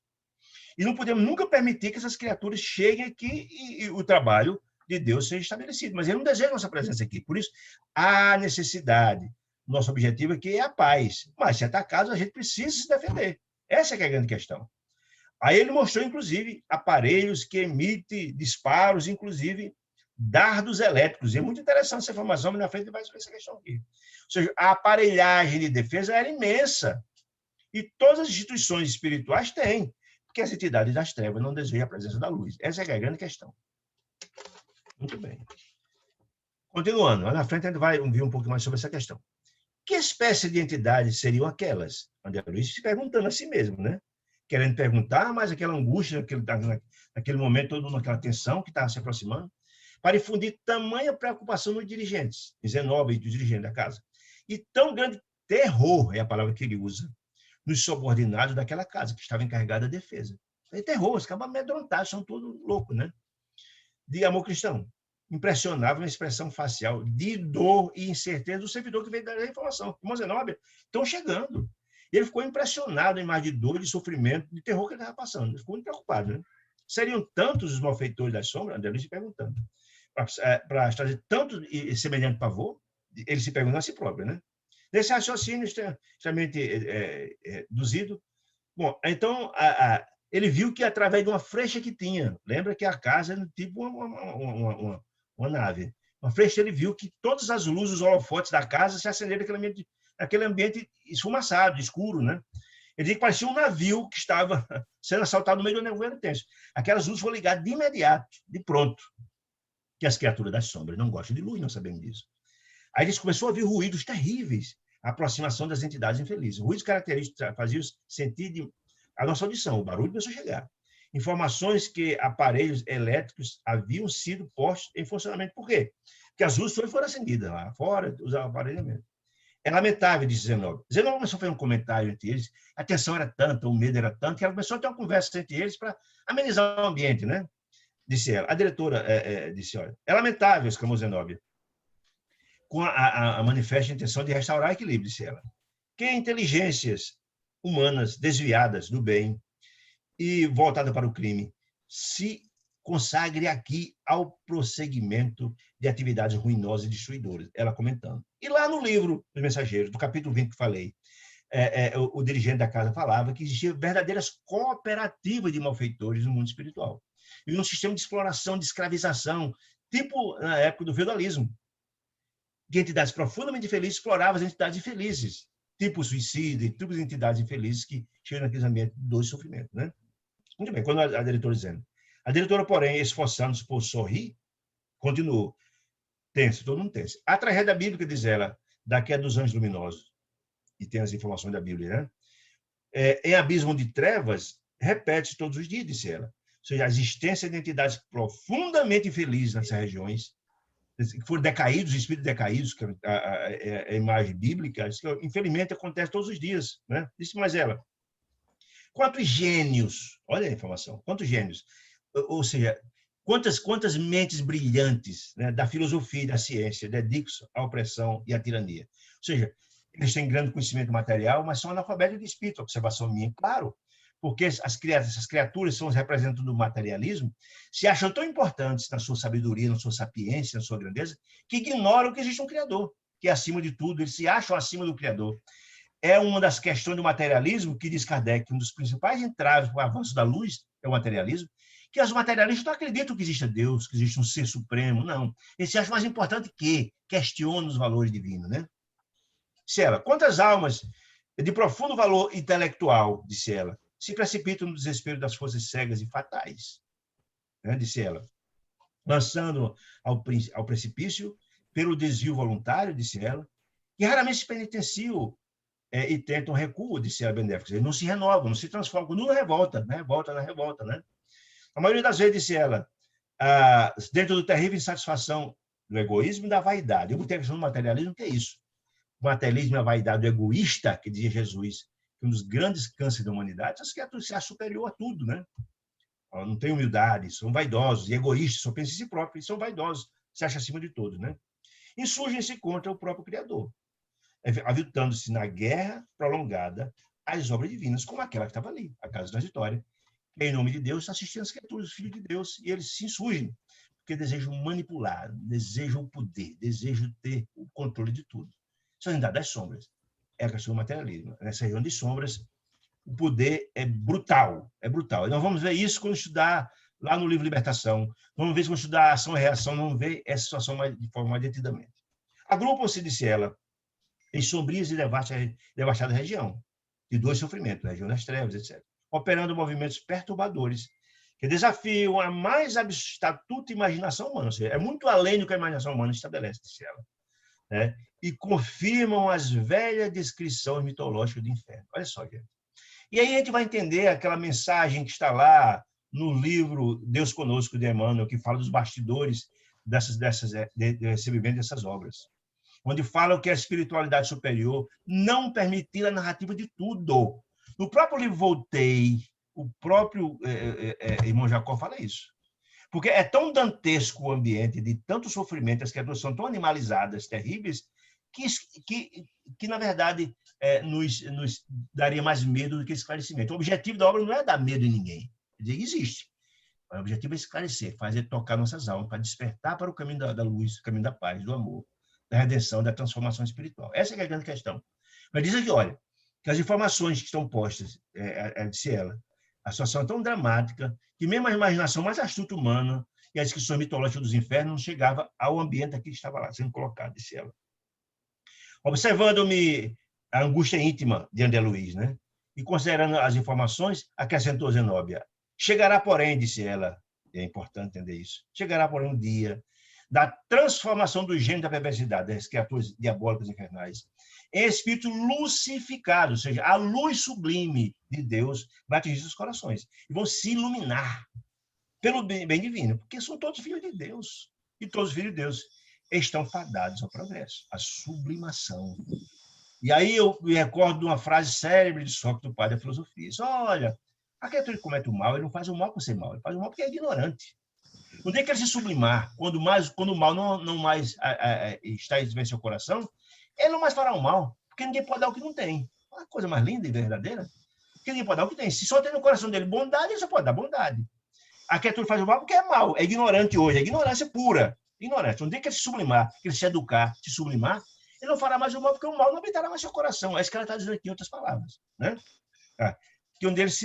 E não podemos nunca permitir que essas criaturas cheguem aqui e o trabalho de Deus seja estabelecido. Mas ele não deseja nossa presença aqui. Por isso, há necessidade. Nosso objetivo aqui é a paz. Mas, se atacados, a gente precisa se defender. Essa é a grande questão. Aí ele mostrou, inclusive, aparelhos que emitem disparos, inclusive dardos elétricos. E é muito interessante essa informação, mas na frente vai sobre essa questão aqui. Ou seja, a aparelhagem de defesa era imensa. E todas as instituições espirituais têm, porque as entidades das trevas não desejam a presença da luz. Essa é a grande questão. Muito bem. Continuando, lá na frente a gente vai ouvir um pouco mais sobre essa questão. Que espécie de entidades seriam aquelas? André Luiz se perguntando a si mesmo, né? Querendo perguntar, mas aquela angústia, naquele momento, todo naquela tensão que estava se aproximando, para infundir tamanha preocupação nos dirigentes, Zenóbia e dos dirigentes da casa, e tão grande terror, é a palavra que ele usa, nos subordinados daquela casa, que estava encarregada da defesa. É terror, os cabos amedrontados, são todos loucos, né? De amor cristão. Impressionável a expressão facial de dor e incerteza do servidor que veio dar a informação. Irmão Zenóbia, estão chegando. E ele ficou impressionado em mais de dor, de sofrimento, de terror que ele estava passando. Ele ficou muito preocupado, né? Seriam tantos os malfeitores das sombras? André Luiz se perguntando. Para trazer tanto e semelhante pavor, ele se perguntou a si próprio, né? Nesse raciocínio extremamente induzido, bom, então ele viu que através de uma flecha que tinha, lembra que a casa era tipo uma nave, uma flecha, ele viu que todas as luzes, os holofotes da casa se acenderam naquele ambiente esfumaçado, escuro, né? Ele disse que parecia um navio que estava sendo assaltado no meio do nevoeiro intenso. Aquelas luzes foram ligadas de imediato, de pronto. Que as criaturas das sombras não gostam de luz, não sabemos disso. Aí eles começaram a ouvir ruídos terríveis, a aproximação das entidades infelizes. Ruídos característicos faziam sentir a nossa audição, o barulho começou a chegar. Informações que aparelhos elétricos haviam sido postos em funcionamento. Por quê? Porque as luzes foram acendidas lá fora, usava aparelhamento. É lamentável, disse Zenóbio. Zenóbio começou a fazer um comentário entre eles, a tensão era tanta, o medo era tanto, que ela começou a ter uma conversa entre eles para amenizar o ambiente, né? disse ela. A diretora disse, olha, é lamentável, exclamou Zenóbia, com a manifesta intenção de restaurar o equilíbrio, disse ela, que inteligências humanas desviadas do bem e voltadas para o crime se consagre aqui ao prosseguimento de atividades ruinosas e destruidoras, ela comentando. E lá no livro dos Mensageiros, do capítulo 20 que falei, o dirigente da casa falava que existiam verdadeiras cooperativas de malfeitores no mundo espiritual. E um sistema de exploração, de escravização, tipo na época do feudalismo, que entidades profundamente infelizes exploravam as entidades infelizes, tipo suicídio, tipo de entidades infelizes que chegam naqueles ambientes de dor e sofrimento. Né? Muito bem, quando a diretora dizendo. A diretora, porém, esforçando-se por sorrir, continuou. Tenso, todo mundo tenso. A tragédia bíblica, diz ela, daqui a dos anjos luminosos, e tem as informações da Bíblia, né? Em abismo de trevas, repete todos os dias, disse ela. Ou seja, a existência de entidades profundamente infelizes nessas regiões, que foram decaídos, espíritos decaídos, que é a imagem bíblica, infelizmente acontece todos os dias. Né? Disse mais ela. Quantos gênios, olha a informação, quantos gênios, ou seja, quantas mentes brilhantes, né, da filosofia e da ciência dedicam-se à opressão e à tirania. Ou seja, eles têm grande conhecimento material, mas são analfabetos de espírito, observação minha, claro, porque essas criaturas são os representantes do materialismo, se acham tão importantes na sua sabedoria, na sua sapiência, na sua grandeza, que ignoram que existe um Criador, que é acima de tudo, eles se acham acima do Criador. É uma das questões do materialismo que diz Kardec, um dos principais entraves para o avanço da luz é o materialismo, que os materialistas não acreditam que exista Deus, que existe um ser supremo, não. Eles se acham mais importante que questionam os valores divinos, né? Disse ela, quantas almas de profundo valor intelectual, disse ela, se precipitam no desespero das forças cegas e fatais, né? Disse ela, lançando ao precipício pelo desvio voluntário, disse ela, que raramente se penitenciam e tentam recuo, disse ela benéfica. Eles não se renovam, não se transformam, não revolta, né? Revolta, né? A maioria das vezes, disse ela, dentro do terrível insatisfação do egoísmo e da vaidade. Eu botei a questão do materialismo, que é isso? O materialismo e a vaidade do egoísta, que dizia Jesus, que um dos grandes cânceres da humanidade, as criaturas se acham superior a tudo, né? Não tem humildade, são vaidosos e egoístas, só pensam em si próprios, são vaidosos, se acham acima de todos, né? Insurgem-se contra o próprio Criador, aviltando-se na guerra prolongada às obras divinas, como aquela que estava ali, a casa transitória, que em nome de Deus está assistindo as criaturas, os filhos de Deus, e eles se insurgem, porque desejam manipular, desejam o poder, desejam ter o controle de tudo. Isso é a realidade das sombras, é a questão do materialismo. Nessa região de sombras, o poder é brutal, é brutal. E nós vamos ver isso quando estudar lá no livro Libertação, vamos ver isso quando estudar Ação e Reação, vamos ver essa situação de forma mais detidamente. Agrupam-se, disse ela, em sombrias e devastada região, de dor e sofrimento, região das trevas, etc., operando movimentos perturbadores que desafiam a mais astuta imaginação humana, ou seja, é muito além do que a imaginação humana estabelece, disse ela, né? E confirmam as velhas descrições mitológicas do inferno. Olha só, gente. E aí a gente vai entender aquela mensagem que está lá no livro Deus Conosco, de Emmanuel, que fala dos bastidores de recebimento dessas obras, onde fala que a espiritualidade superior não permitia a narrativa de tudo. No próprio livro Voltei, o próprio irmão Jacó fala isso. Porque é tão dantesco o ambiente de tanto sofrimento, as criaturas são tão animalizadas, terríveis, que na verdade, nos daria mais medo do que esclarecimento. O objetivo da obra não é dar medo em ninguém. Existe. O objetivo é esclarecer, fazer tocar nossas almas, para despertar para o caminho da luz, o caminho da paz, do amor, da redenção, da transformação espiritual. Essa é a grande questão. Mas diz aqui, olha, que as informações que estão postas, disse ela, a situação é tão dramática que mesmo a imaginação mais astuta humana e as descrições mitológicas dos infernos não chegava ao ambiente aqui que estava lá, sendo colocado, disse ela. Observando-me a angústia íntima de André Luiz, né? E considerando as informações, acrescentou Zenóbia. Chegará, porém, disse ela, é importante entender isso, chegará, porém, um dia da transformação do gênio da perversidade, das criaturas diabólicas infernais, em espírito lucificado, ou seja, a luz sublime de Deus vai atingir os corações e vão se iluminar pelo bem divino, porque são todos filhos de Deus, e todos os filhos de Deus estão fadados ao progresso, à sublimação. E aí eu me recordo de uma frase célebre de Sócrates, do pai da filosofia. Diz, olha, a criatura que comete o mal, ele não faz o mal por ser mal, ele faz o mal porque é ignorante. No dia que ele se sublimar, quando o mal não mais está em seu coração, ele não mais fará o mal, porque ninguém pode dar o que não tem. Uma coisa mais linda e verdadeira, porque ninguém pode dar o que tem. Se só tem no coração dele bondade, ele só pode dar bondade. A criatura faz o mal porque é mal, é ignorante hoje, é ignorância pura. Ignorante. No dia que ele se sublimar, que ele se educar, se sublimar, ele não fará mais o mal, porque o mal não habitará mais seu coração. É isso que ela está dizendo aqui em outras palavras. Né? Que onde eles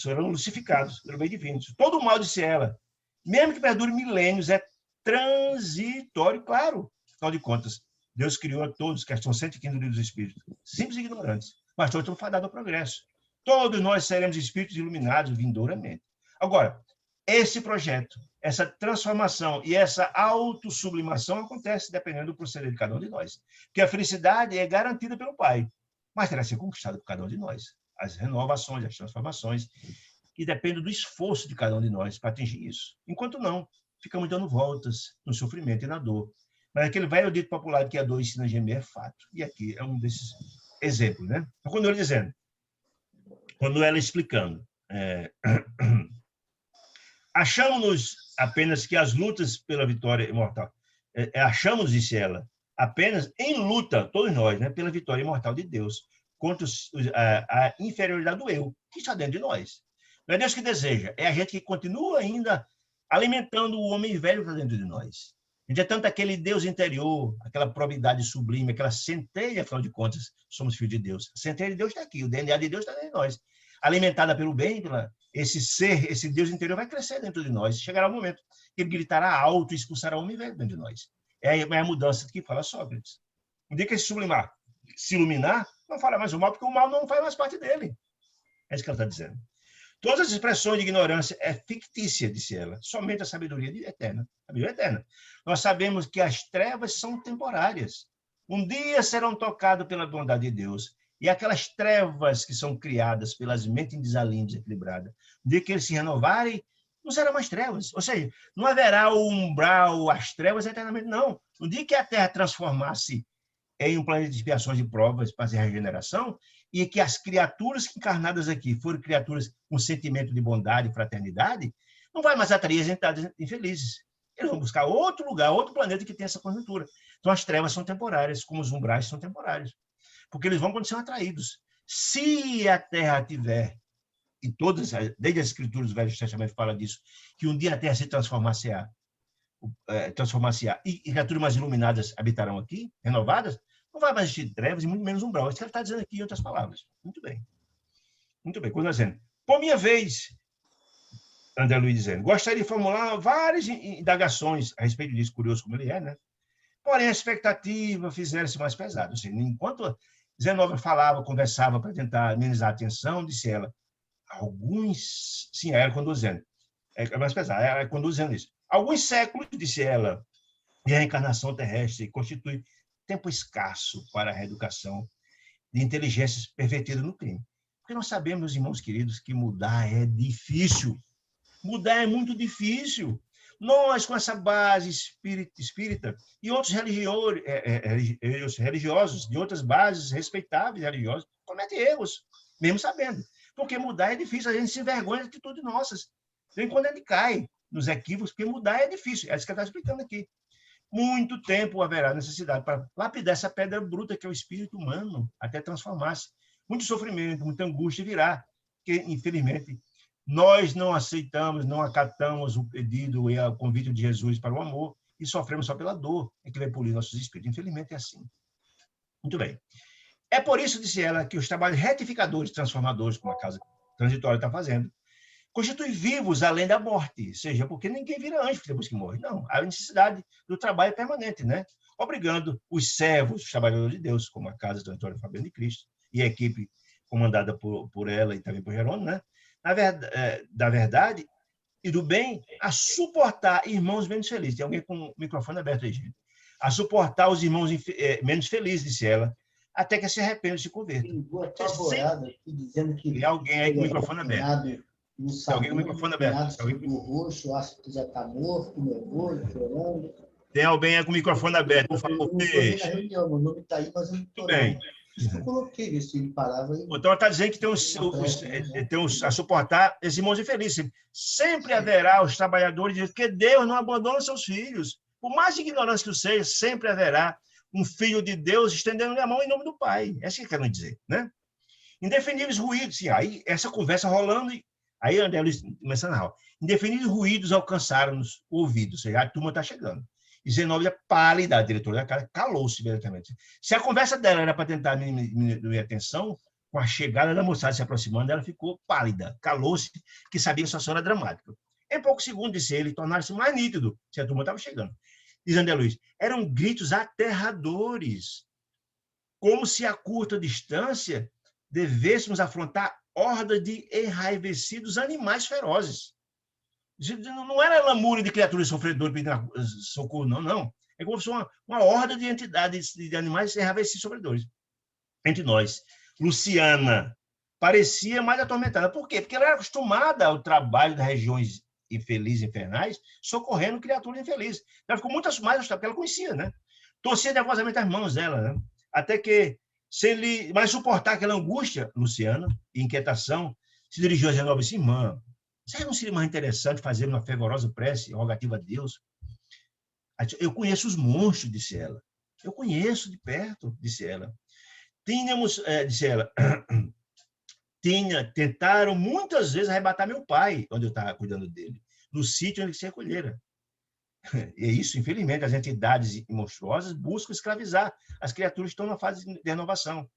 serão lucificados pelo bem divino. Todo o mal, disse ela, mesmo que perdure milênios, é transitório, claro. Afinal de contas, Deus criou a todos, que são 115 livros do Espírito, simples e ignorantes, mas todos estão fadados ao progresso. Todos nós seremos espíritos iluminados vindouramente. Agora, esse projeto, essa transformação e essa autossublimação acontece dependendo do proceder de cada um de nós. Porque a felicidade é garantida pelo Pai, mas terá que ser conquistada por cada um de nós. As renovações, as transformações, que dependem do esforço de cada um de nós para atingir isso. Enquanto não, ficamos dando voltas no sofrimento e na dor. Mas aquele velho dito popular que a dor ensina a gemer é fato. E aqui é um desses exemplos. Né? Então, quando ela explicando, achamos-nos apenas que as lutas pela vitória imortal, achamos, disse ela, apenas em luta, todos nós, né, pela vitória imortal de Deus, contra a inferioridade do eu, que está dentro de nós. Não é Deus que deseja, é a gente que continua ainda alimentando o homem velho que está dentro de nós. A gente é tanto aquele Deus interior, aquela probidade sublime, aquela centelha, afinal de contas, somos filhos de Deus. A centelha de Deus está aqui, o DNA de Deus está dentro de nós. Alimentada pelo bem, esse ser, esse Deus interior vai crescer dentro de nós. Chegará o momento que ele gritará alto e expulsará o homem velho dentro de nós. É a mudança que fala Sócrates. Um dia que ele se iluminar, não fará mais o mal, porque o mal não faz mais parte dele. É isso que ela está dizendo. Todas as expressões de ignorância é fictícia, disse ela, somente a sabedoria eterna. A Bíblia é eterna. Nós sabemos que as trevas são temporárias. Um dia serão tocadas pela bondade de Deus. E aquelas trevas que são criadas pelas mentes desalinhas, desequilibradas, um dia que eles se renovarem, não serão mais trevas. Ou seja, não haverá o umbral, as trevas eternamente, não. No dia que a Terra transformar-se em um planeta de expiações e provas para a regeneração, e que as criaturas encarnadas aqui foram criaturas com sentimento de bondade e fraternidade, não vai mais atrair as entidades infelizes. Eles vão buscar outro lugar, outro planeta que tem essa conjuntura. Então, as trevas são temporárias, como os umbrais são temporários. Porque eles vão quando são atraídos. Se a Terra tiver, e todas, desde as Escrituras do Velho Testamento fala disso, que um dia a Terra se transformar-se-á, e criaturas mais iluminadas habitarão aqui, renovadas, não vai mais existir trevas e muito menos umbral. Isso que ele está dizendo aqui em outras palavras. Muito bem. Muito bem. Quando dizendo, por minha vez, André Luiz dizendo, gostaria de formular várias indagações a respeito disso, curioso como ele é, né? Porém, a expectativa fizeram-se mais pesada. Ou seja, enquanto Zenobia falava, conversava para tentar amenizar a atenção, disse ela, alguns... Sim, ela conduzindo. É mais pesado, ela conduzindo isso. Alguns séculos, disse ela, e a reencarnação terrestre constitui tempo escasso para a reeducação de inteligências pervertidas no crime. Porque nós sabemos, meus irmãos queridos, que mudar é difícil. Mudar é muito difícil. Nós, com essa base espírita e outros religiosos de outras bases respeitáveis religiosas, cometem erros, mesmo sabendo. Porque mudar é difícil, a gente se envergonha de atitudes nossas. Vem quando a gente cai nos equívocos, porque mudar é difícil. É isso que ela está explicando aqui. Muito tempo haverá necessidade para lapidar essa pedra bruta que é o espírito humano, até transformar-se. Muito sofrimento, muita angústia virá, porque, infelizmente, nós não aceitamos, não acatamos o pedido e o convite de Jesus para o amor e sofremos só pela dor, é que vai polir nossos espíritos. Infelizmente é assim. Muito bem. É por isso, disse ela, que os trabalhos retificadores, transformadores, como a casa transitória está fazendo, constituem vivos além da morte, seja porque ninguém vira anjo depois que morre. Não, há necessidade do trabalho permanente, né? Obrigando os servos, os trabalhadores de Deus, como a casa transitória Fabiano de Cristo, e a equipe comandada por ela e também por Jerônimo, né? Da verdade e do bem, a suportar irmãos menos felizes. Tem alguém com o microfone aberto aí, gente. A suportar os irmãos menos felizes, disse ela, até que se arrependam e se convertam. Tem alguém aí com o microfone aberto. Tem alguém com o microfone aberto. O roxo, acho que já está morto, nervoso, chorando. Tem alguém aí com o microfone aberto, por favor, deixa. Meu nome está aí, mas eu não estou. Muito bem. Isso que eu coloquei, ver se ele parava aí. Então, está dizendo que tem a suportar esses irmãos infelizes. Sempre haverá os trabalhadores, porque Deus não abandona seus filhos. Por mais ignorância que seja, sempre haverá um filho de Deus estendendo a mão em nome do Pai. É isso que quero dizer, né? Indefiníveis ruídos. Sim, aí, essa conversa rolando, aí André Luiz começa a narrar. Indefiníveis ruídos alcançaram-nos o ouvido, ou seja, a turma está chegando. E Zenóbia, pálida, a diretora da casa, calou-se imediatamente. Se a conversa dela era para tentar diminuir a atenção, com a chegada da moçada se aproximando, ela ficou pálida, calou-se, que sabia que a situação era dramática. Em poucos segundos, disse ele, tornaram-se mais nítido, se a turma estava chegando. Diz André Luiz, eram gritos aterradores, como se a curta distância devêssemos afrontar hordas de enraivecidos animais ferozes. Não era lamúria de criaturas sofredoras pedindo socorro, não, não. É como se fosse uma horda de entidades, de animais enraivecidos sofredores. Entre nós, Luciana parecia mais atormentada. Por quê? Porque ela era acostumada ao trabalho das regiões infelizes, infernais, socorrendo criaturas infelizes. Ela ficou muito mais assustada, porque ela conhecia, né? Torcia nervosamente as mãos dela, né? Até que, sem ele mais suportar aquela angústia, Luciana, e inquietação, se dirigiu a Zenóbia e disse, irmã, não seria mais interessante fazer uma fervorosa prece rogativa a Deus? Eu conheço os monstros, disse ela. Eu conheço de perto, disse ela. Disse ela, tentaram muitas vezes arrebatar meu pai, quando eu estava cuidando dele, no sítio onde ele se recolhera. E é isso, infelizmente, as entidades monstruosas buscam escravizar as criaturas que estão na fase de renovação.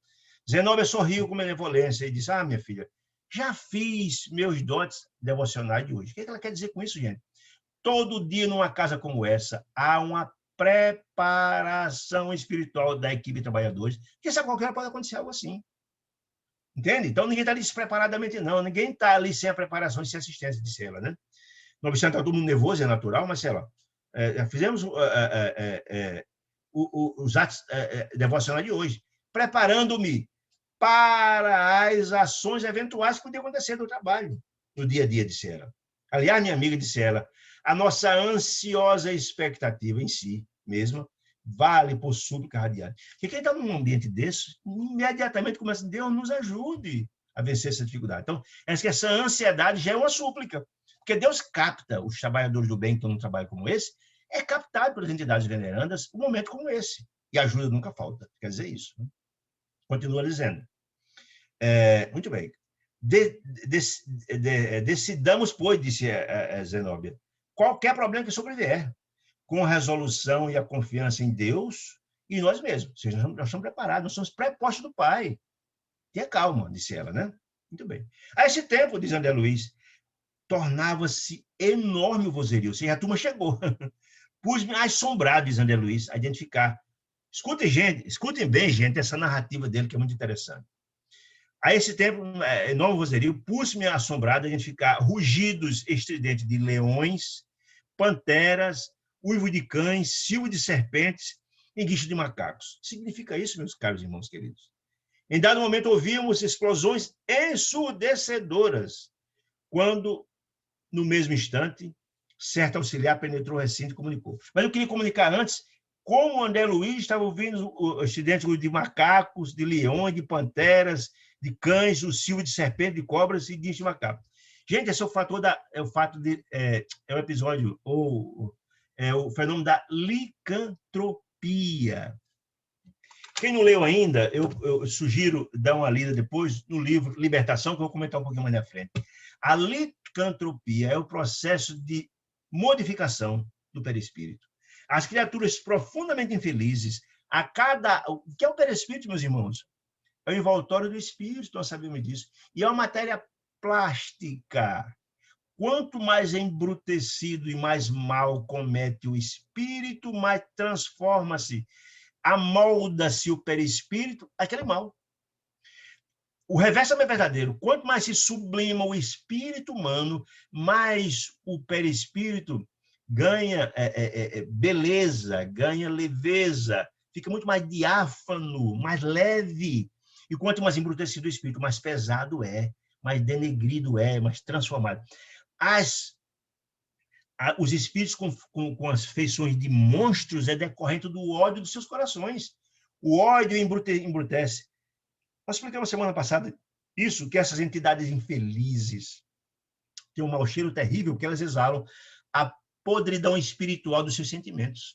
Zenóbia sorriu com benevolência e disse, minha filha, já fiz meus dotes devocionais de hoje. O que ela quer dizer com isso, gente? Todo dia, numa casa como essa, há uma preparação espiritual da equipe de trabalhadores, que sabe qualquer hora pode acontecer algo assim. Entende? Então, ninguém está ali despreparadamente, não. Ninguém está ali sem a preparação e sem assistência, disse ela, né? Não obstante, está todo mundo nervoso, é natural, mas, sei lá, fizemos os atos devocionais de hoje, preparando-me para as ações eventuais que podiam acontecer no trabalho, no dia a dia, disse ela. Aliás, minha amiga, disse ela, a nossa ansiosa expectativa em si mesma vale por súplica radiante. Porque quem está num ambiente desse, imediatamente começa, Deus nos ajude a vencer essa dificuldade. Então, essa ansiedade já é uma súplica, porque Deus capta os trabalhadores do bem que estão num trabalho como esse, é captado pelas entidades venerandas um momento como esse. E a ajuda nunca falta. Quer dizer isso. Né? Continua dizendo. Muito bem. Decidamos, pois, disse Zenóbia, qualquer problema que sobrevier, com a resolução e a confiança em Deus e nós mesmos. Ou seja, nós estamos preparados, nós somos prepostos do Pai. Tenha calma, disse ela, né? Muito bem. A esse tempo, diz André Luiz, tornava-se enorme o vozerio. Ou seja, a turma chegou. Pus-me assombrado, diz André Luiz, a identificar. Escutem bem, gente, essa narrativa dele, que é muito interessante. A esse tempo, enorme vozerio, pus-me assombrado a identificar rugidos estridentes de leões, panteras, uivo de cães, silvo de serpentes e guicho de macacos. Significa isso, meus caros irmãos queridos? Em dado momento, ouvimos explosões ensurdecedoras, quando, no mesmo instante, certo auxiliar penetrou o recinto e comunicou. Mas eu queria comunicar antes como André Luiz estava ouvindo o estridente de macacos, de leões, de panteras, de cães, o silvo de serpente, de cobras e guicho de macacos. Gente, esse é o fator é o episódio, é o fenômeno da licantropia. Quem não leu ainda, eu sugiro dar uma lida depois no livro Libertação, que eu vou comentar um pouquinho mais na frente. A licantropia é o processo de modificação do perispírito. As criaturas profundamente infelizes, o que é o perispírito, meus irmãos? É o envoltório do espírito, nós sabemos disso. E é uma matéria plástica. Quanto mais embrutecido e mais mal comete o espírito, mais transforma-se, amolda-se o perispírito, aquele mal. O reverso é verdadeiro. Quanto mais se sublima o espírito humano, mais o perispírito ganha beleza, ganha leveza, fica muito mais diáfano, mais leve. E quanto mais embrutecido o espírito, mais pesado é, mais denegrido é, mais transformado. Os espíritos com as feições de monstros é decorrente do ódio dos seus corações. O ódio embrutece. Nós explicamos semana passada isso, que essas entidades infelizes têm um mau cheiro terrível, que elas exalam a podridão espiritual dos seus sentimentos.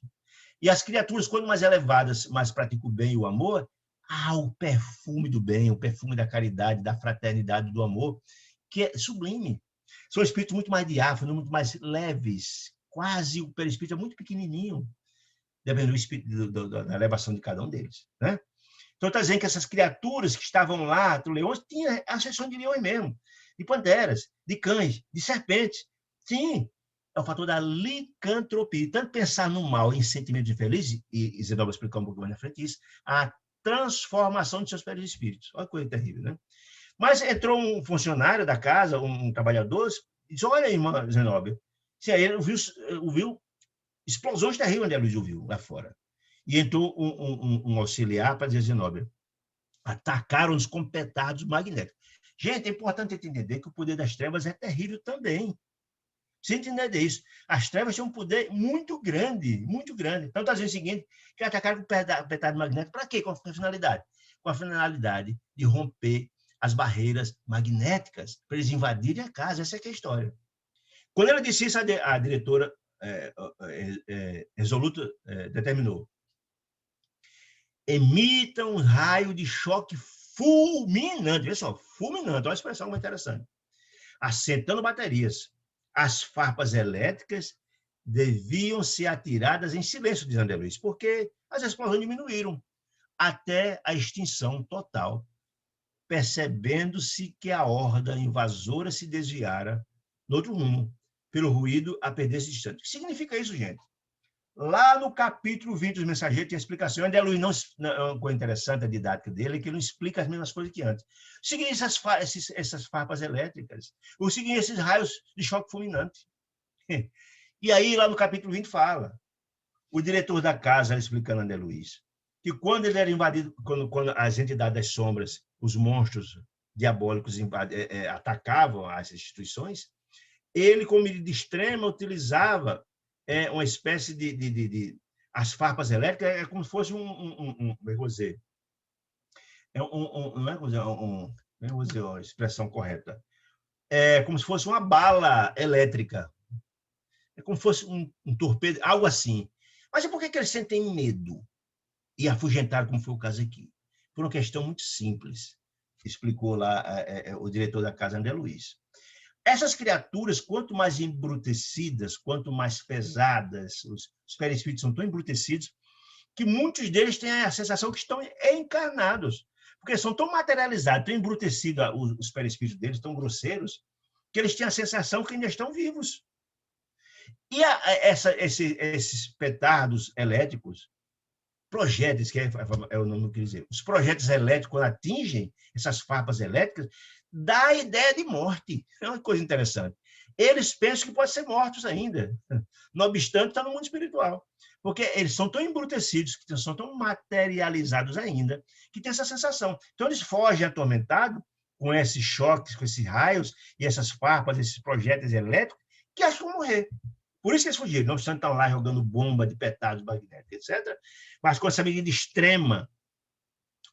E as criaturas, quando mais elevadas, mais praticam o bem e o amor, o perfume do bem, o perfume da caridade, da fraternidade, do amor, que é sublime. São espíritos muito mais diáfanos, muito mais leves, quase o perispírito é muito pequenininho, dependendo da elevação de cada um deles, né? Então, está dizendo que essas criaturas que estavam lá, do leões, tinha a seção de leões mesmo, de panteras, de cães, de serpentes. Sim, é o fator da licantropia. Tanto pensar no mal em sentimentos infelizes, e Zenoba explicar um pouco mais na frente isso, a transformação de seus perispíritos. Olha que coisa terrível, né? Mas entrou um funcionário da casa, um trabalhador, e disse, olha aí, irmã Zenóbia, se aí ele ouviu explosões terríveis onde a luz ouviu, lá fora. E entrou um auxiliar para dizer, Zenóbia, atacaram-nos com petardos magnéticos. Gente, é importante entender que o poder das trevas é terrível também. Você entender isso. As trevas têm um poder muito grande, muito grande. Então, está dizendo o seguinte, que atacaram com petardo magnético, para quê? Com a finalidade? Com a finalidade de romper as barreiras magnéticas, para eles invadirem a casa. Essa é que é a história. Quando ela disse isso, a diretora resoluta determinou: emita um raio de choque fulminante. Veja só, fulminante, olha a expressão muito interessante. Assentando baterias. As farpas elétricas deviam ser atiradas em silêncio, diz André Luiz, porque as explosões diminuíram até a extinção total, percebendo-se que a horda invasora se desviara no outro rumo, pelo ruído a perder-se distante. O que significa isso, gente? Lá no capítulo 20 dos Mensageiros tem a explicação. André Luiz, não, uma coisa interessante a didática dele, é que ele não explica as mesmas coisas que antes. O seguinte, essas farpas elétricas, o seguinte, esses raios de choque fulminante. E aí, lá no capítulo 20 fala, o diretor da casa, explicando a André Luiz, que quando ele era invadido, quando as entidades das sombras, os monstros diabólicos atacavam as instituições, ele, como medida extrema, utilizava uma espécie as farpas elétricas, é como se fosse como é que eu vou dizer? Não é como eu vou dizer a expressão correta. É como se fosse uma bala elétrica. É como se fosse um torpedo, algo assim. Mas por que eles sentem medo e afugentaram, como foi o caso aqui? Por uma questão muito simples, explicou lá o diretor da casa, André Luiz. Essas criaturas, quanto mais embrutecidas, quanto mais pesadas, os perispíritos são tão embrutecidos, que muitos deles têm a sensação que estão encarnados, porque são tão materializados, tão embrutecidos os perispíritos deles, tão grosseiros, que eles têm a sensação que ainda estão vivos. E esses petardos elétricos, projéteis, que é o nome que eu queria dizer, os projéteis elétricos, quando atingem essas farpas elétricas, dá a ideia de morte. É uma coisa interessante. Eles pensam que podem ser mortos ainda, não obstante, está no mundo espiritual. Porque eles são tão embrutecidos, que são tão materializados ainda, que tem essa sensação. Então, eles fogem atormentados com esses choques, com esses raios, e essas farpas, esses projéteis elétricos, que acham que vão morrer. Por isso que eles fugiram, não obstante estão lá jogando bomba de petardos magnéticos, etc. Mas com essa medida extrema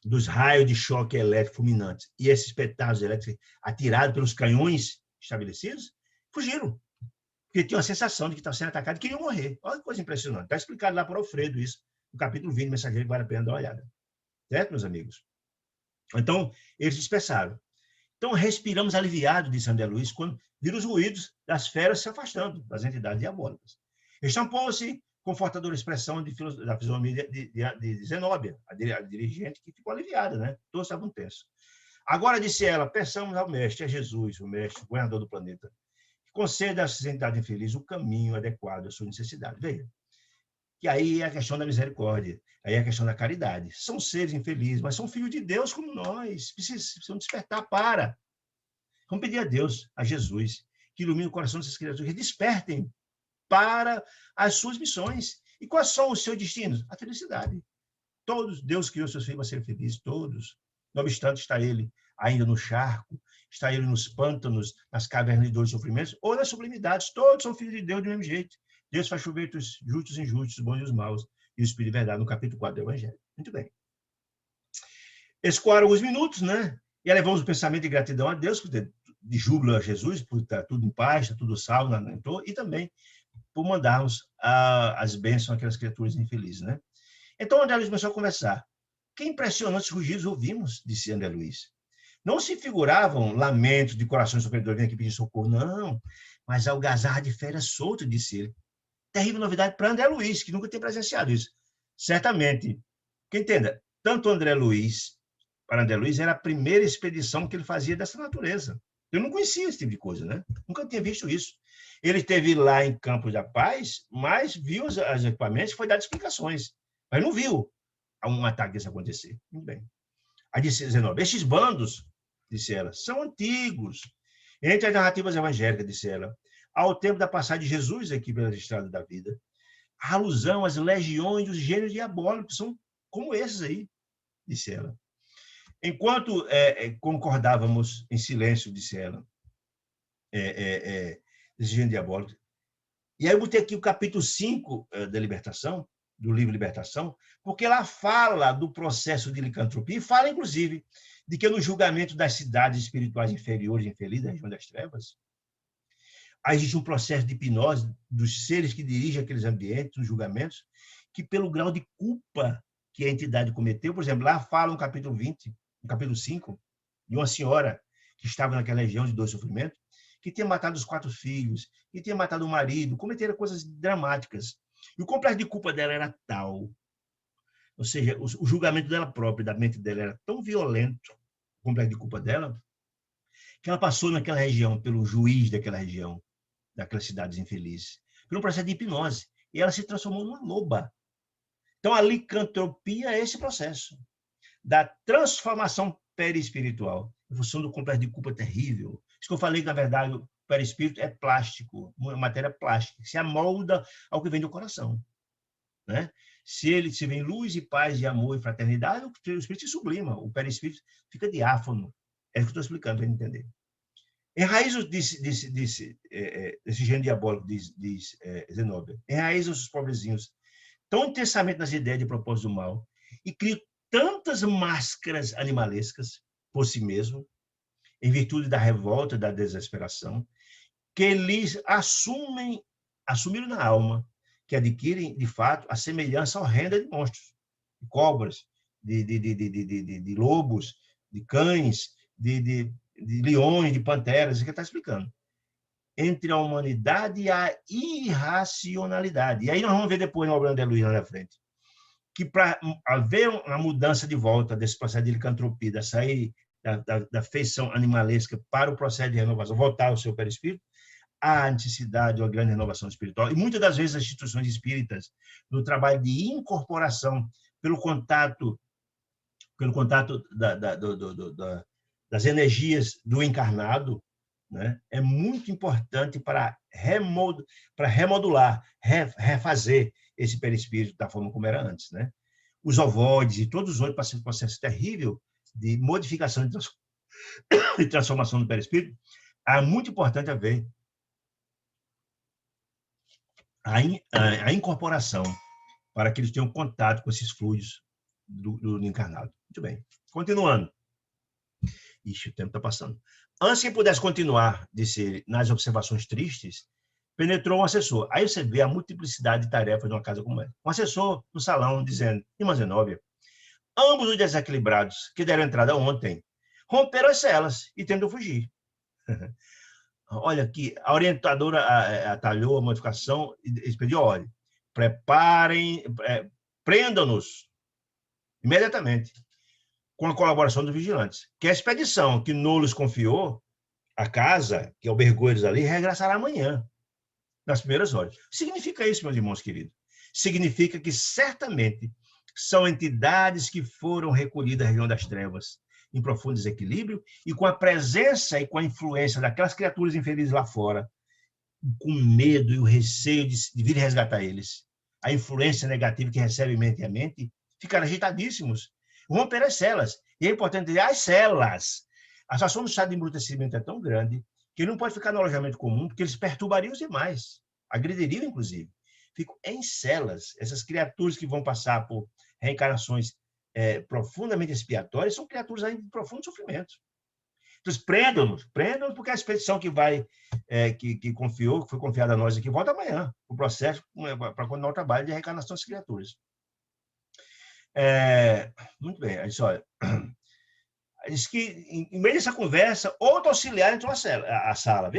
dos raios de choque elétrico fulminantes e esses petardos elétricos atirados pelos canhões estabelecidos, fugiram. Porque tinham a sensação de que estavam sendo atacados e queriam morrer. Olha que coisa impressionante. Está explicado lá por Alfredo isso, no capítulo 20 do Mensageiro, que vale a pena dar uma olhada. Certo, meus amigos? Então, eles dispersaram. Então, respiramos aliviados, disse André Luiz, quando viram os ruídos das feras se afastando das entidades diabólicas. Estampou-se confortadora expressão da fisionomia de Zenóbia, a dirigente, que ficou aliviada, né? Todos estavam tensos. Agora, disse ela, peçamos ao mestre, a Jesus, o mestre, o governador do planeta, que conceda a essas entidades infelizes o caminho adequado à sua necessidade. Veja, que aí é a questão da misericórdia, aí é a questão da caridade. São seres infelizes, mas são filhos de Deus como nós, precisam despertar para. Vamos pedir a Deus, a Jesus, que ilumine o coração dessas criaturas, que despertem para as suas missões. E quais são os seus destinos? A felicidade. Todos, Deus criou seus filhos para serem felizes, todos. Não obstante, está ele ainda no charco, está ele nos pântanos, nas cavernas de dores e sofrimentos, ou nas sublimidades. Todos são filhos de Deus do mesmo jeito. Deus faz chover os justos e injustos, os bons e os maus, e o Espírito de verdade, no capítulo 4 do Evangelho. Muito bem. escoaram alguns minutos, né? E elevamos o pensamento de gratidão a Deus, de júbilo a Jesus, por estar tudo em paz, está tudo salvo, e também por mandarmos as bênçãos àquelas criaturas infelizes, né? Então, André Luiz começou a conversar. Que impressionantes rugidos ouvimos, disse André Luiz. Não se figuravam lamentos de corações sofredores vindo aqui pedir socorro, não, mas algazarra de feras soltas, disse ele. Terrível novidade para André Luiz, que nunca tem presenciado isso. Certamente, que entenda, tanto para André Luiz, era a primeira expedição que ele fazia dessa natureza. Eu não conhecia esse tipo de coisa, né? Nunca tinha visto isso. Ele esteve lá em Campos da Paz, mas viu os equipamentos e foi dar explicações. Mas não viu um ataque desse acontecer. Muito bem. Aí disse Zenobia, estes bandos, disse ela, são antigos. Entre as narrativas evangélicas, disse ela, ao tempo da passagem de Jesus aqui pela estrada da vida, a alusão às legiões dos gênios diabólicos são como esses aí, disse ela. Enquanto concordávamos em silêncio, disse ela, desse gênio diabólico. E aí eu botei aqui o capítulo 5 da Libertação, do livro Libertação, porque ela fala do processo de licantropia e fala, inclusive, de que no julgamento das cidades espirituais inferiores e infelizes, da região das trevas, existe um processo de hipnose dos seres que dirigem aqueles ambientes, os julgamentos, que pelo grau de culpa que a entidade cometeu, por exemplo, lá fala no capítulo 20, no capítulo 5, de uma senhora que estava naquela região de dor e sofrimento, que tinha matado os 4 filhos, que tinha matado o marido, cometeram coisas dramáticas. E o complexo de culpa dela era tal, ou seja, o julgamento dela própria, da mente dela, era tão violento, o complexo de culpa dela, que ela passou naquela região, pelo juiz daquela região, daquelas cidades infelizes, por um processo de hipnose, e ela se transformou numa loba. Então, a licantropia é esse processo da transformação perispiritual, em função do complexo de culpa terrível. Isso que eu falei, na verdade, o perispírito é plástico, matéria plástica, que se amolda ao que vem do coração. Né? Se vem luz e paz e amor e fraternidade, o espírito se sublima, o perispírito fica diáfano. É isso que eu estou explicando para entender. Enraiza desse gênio diabólico, diz Zenobia, enraiza os pobrezinhos tão intensamente nas ideias de propósito do mal e cria tantas máscaras animalescas por si mesmo, em virtude da revolta, da desesperação, que eles assumiram na alma, que adquirem, de fato, a semelhança horrenda de monstros, de cobras, de lobos, de cães, de leões, de panteras, isso que ele está explicando. Entre a humanidade e a irracionalidade. E aí nós vamos ver depois na obra de André Luiz lá na frente, que para haver uma mudança de volta desse processo de licantropia, da sair da feição animalesca para o processo de renovação, voltar ao seu perispírito, há necessidade de uma grande renovação espiritual. E muitas das vezes as instituições espíritas, no trabalho de incorporação, pelo contato das energias do encarnado, né, é muito importante para remodular, refazer esse perispírito da forma como era antes. Né? Os ovoides e todos os outros passam por um processo terrível de modificação e transformação do perispírito. É muito importante haver a incorporação para que eles tenham contato com esses fluidos do encarnado. Muito bem. Continuando. Ixi, o tempo está passando. Antes que pudesse continuar, disse ele, nas observações tristes, penetrou um assessor. Aí você vê a multiplicidade de tarefas de uma casa como essa. Um assessor no salão dizendo, irmã Zenóbia, ambos os desequilibrados que deram entrada ontem romperam as celas e tentam fugir. Olha aqui, a orientadora atalhou a modificação e pediu ordem. Preparem, prendam-nos imediatamente, com a colaboração dos vigilantes. Que a expedição que Nolos confiou, a casa que albergou eles ali, regressará amanhã, nas primeiras horas. Significa isso, meus irmãos queridos? Significa que, certamente, são entidades que foram recolhidas à região das trevas, em profundo desequilíbrio, e com a presença e com a influência daquelas criaturas infelizes lá fora, com medo e o receio de vir resgatar eles, a influência negativa que recebe mente a mente, ficaram agitadíssimos, romper as celas. E é importante dizer, as celas. A situação do estado de embrutecimento é tão grande que ele não pode ficar no alojamento comum, porque eles perturbariam os demais, agrediriam, inclusive. Ficam em celas, essas criaturas que vão passar por reencarnações profundamente expiatórias, são criaturas ainda de profundo sofrimento. Então, prendam-nos, porque a expedição que confiou, que foi confiada a nós aqui, volta amanhã, o processo para continuar o trabalho de reencarnação das criaturas. Muito bem, aí olha, diz que, em meio dessa conversa, outro auxiliar entrou à sala.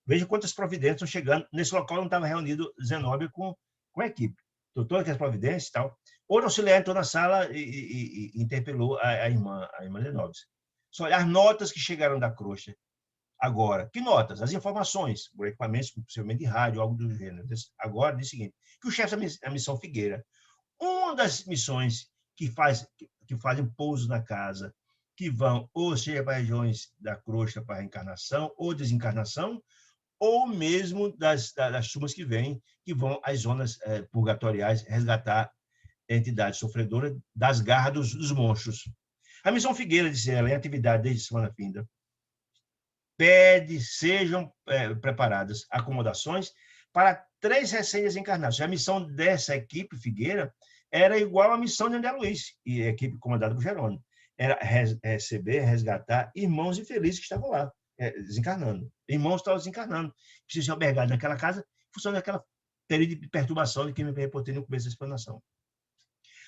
Veja quantas providências estão chegando. Nesse local não estava reunido Zenóbia com a equipe. Todas as providências e tal. Outro auxiliar entrou na sala e interpelou a irmã Zenóbia. Só as notas que chegaram da crosta. Agora, que notas? As informações, por equipamentos, possivelmente de rádio, algo do gênero. Agora, diz o seguinte, que o chefe da missão Figueira, uma das missões que fazem pouso na casa, que vão ou seja para regiões da crosta para reencarnação ou desencarnação, ou mesmo das turmas que vão às zonas purgatoriais resgatar entidades sofredoras das garras dos monstros. A missão Figueira, disse ela, em atividade desde semana finda, pede sejam preparadas acomodações para 3 recém-desencarnados. A missão dessa equipe Figueira era igual à missão de André Luiz, e a equipe comandada por Jerônimo. Era resgatar irmãos infelizes que estavam lá, desencarnando. Irmãos estavam desencarnando, precisam ser albergados naquela casa, em função daquela período de perturbação de que me reportei no começo da explanação.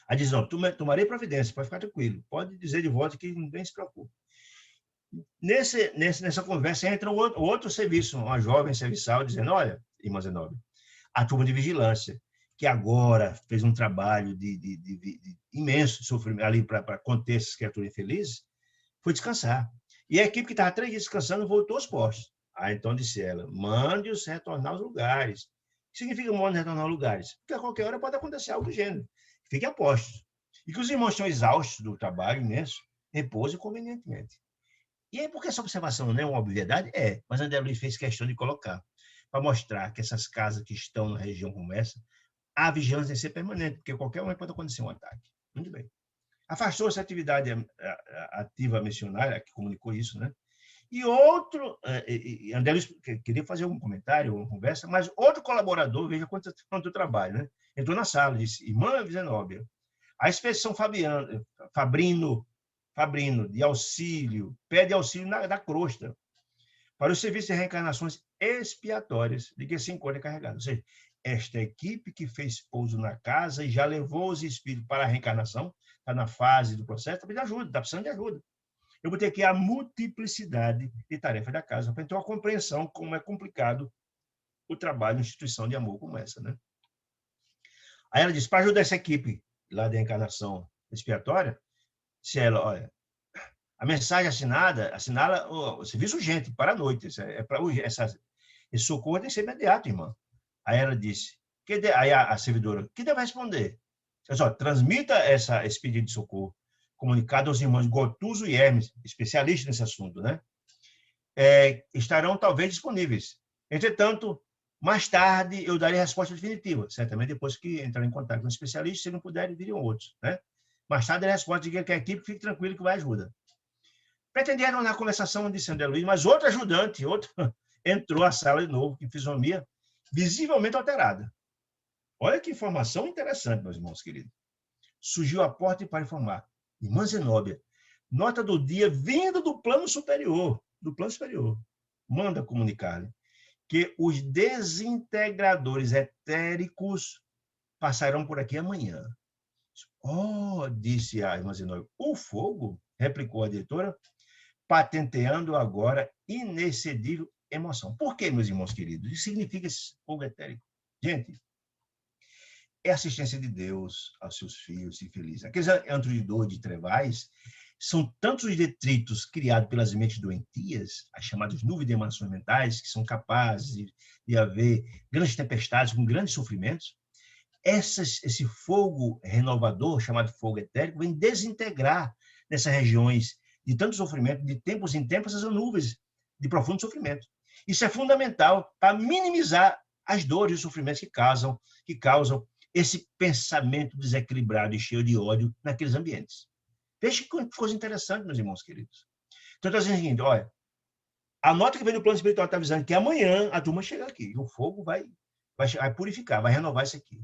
Aí diz, não, tomarei providência, pode ficar tranquilo, pode dizer de volta que ninguém se preocupe. Nessa conversa entra outro serviço, uma jovem serviçal, dizendo, olha, irmã Zenóbia, a turma de vigilância, que agora fez um trabalho de imenso sofrimento ali para conter essas criaturas infelizes, foi descansar. E a equipe que estava 3 dias descansando voltou aos postos. Então disse ela, mande-os retornar aos lugares. O que significa mande retornar aos lugares? Porque a qualquer hora pode acontecer algo do gênero. Fiquem a postos. E que os irmãos estão exaustos do trabalho imenso, repousem convenientemente. E aí, por que essa observação não é uma obviedade? Mas André Luiz fez questão de colocar, para mostrar que essas casas que estão na região como essa, a vigilância tem que ser permanente, porque qualquer momento pode acontecer um ataque. Muito bem. Afastou-se a atividade ativa missionária, que comunicou isso, né? E outro, André Luiz queria fazer um comentário, uma conversa, mas outro colaborador, veja quanto trabalho, né? Entrou na sala, disse, irmã Zenóbia, a expedição Fabrino, de auxílio, pede auxílio da crosta, para o serviço de reencarnações expiatórias de que se encontra encarregado. Ou seja, esta equipe que fez pouso na casa e já levou os espíritos para a reencarnação, está na fase do processo, está precisando de ajuda. Eu botei aqui a multiplicidade de tarefas da casa, para ter uma compreensão como é complicado o trabalho em instituição de amor como essa, né? Aí ela disse, para ajudar essa equipe lá da reencarnação expiatória, se ela, olha, a mensagem assinala o serviço urgente, para a noite, esse socorro tem que ser imediato, irmã. Aí ela disse, aí a servidora, que deve responder? Transmita esse pedido de socorro, comunicado aos irmãos Gotuso e Hermes, especialistas nesse assunto, né? Estarão talvez disponíveis. Entretanto, mais tarde eu darei a resposta definitiva, certamente depois que entrar em contato com os especialistas, se não puderem, viriam outros, né? Mais tarde a resposta de que a equipe fique tranquila que vai ajuda. Pretenderam na conversação de André Luiz, mas outro ajudante, entrou à sala de novo, com fisionomia visivelmente alterada. Olha que informação interessante, meus irmãos queridos. Surgiu à porta para informar. Irmã Zenóbia, nota do dia vinda do plano superior, manda comunicar-lhe que os desintegradores etéricos passarão por aqui amanhã. Disse a irmã Zenóbia. O fogo? Replicou a diretora, patenteando agora inexcedível emoção. Por que, meus irmãos queridos? O que significa esse fogo etérico? Gente, é assistência de Deus aos seus filhos infelizes. Aqueles antros de dor de trevais são tantos os detritos criados pelas mentes doentias, as chamadas nuvens de emanações mentais, que são capazes de haver grandes tempestades com grandes sofrimentos. Esse fogo renovador, chamado fogo etérico, vem desintegrar nessas regiões de tanto sofrimento, de tempos em tempos, essas nuvens de profundo sofrimento. Isso é fundamental para minimizar as dores e os sofrimentos que causam esse pensamento desequilibrado e cheio de ódio naqueles ambientes. Veja que coisa interessante, meus irmãos queridos. Então, está dizendo o seguinte, olha, a nota que vem do plano espiritual está avisando que amanhã a turma chega aqui, e o fogo vai purificar, vai renovar isso aqui.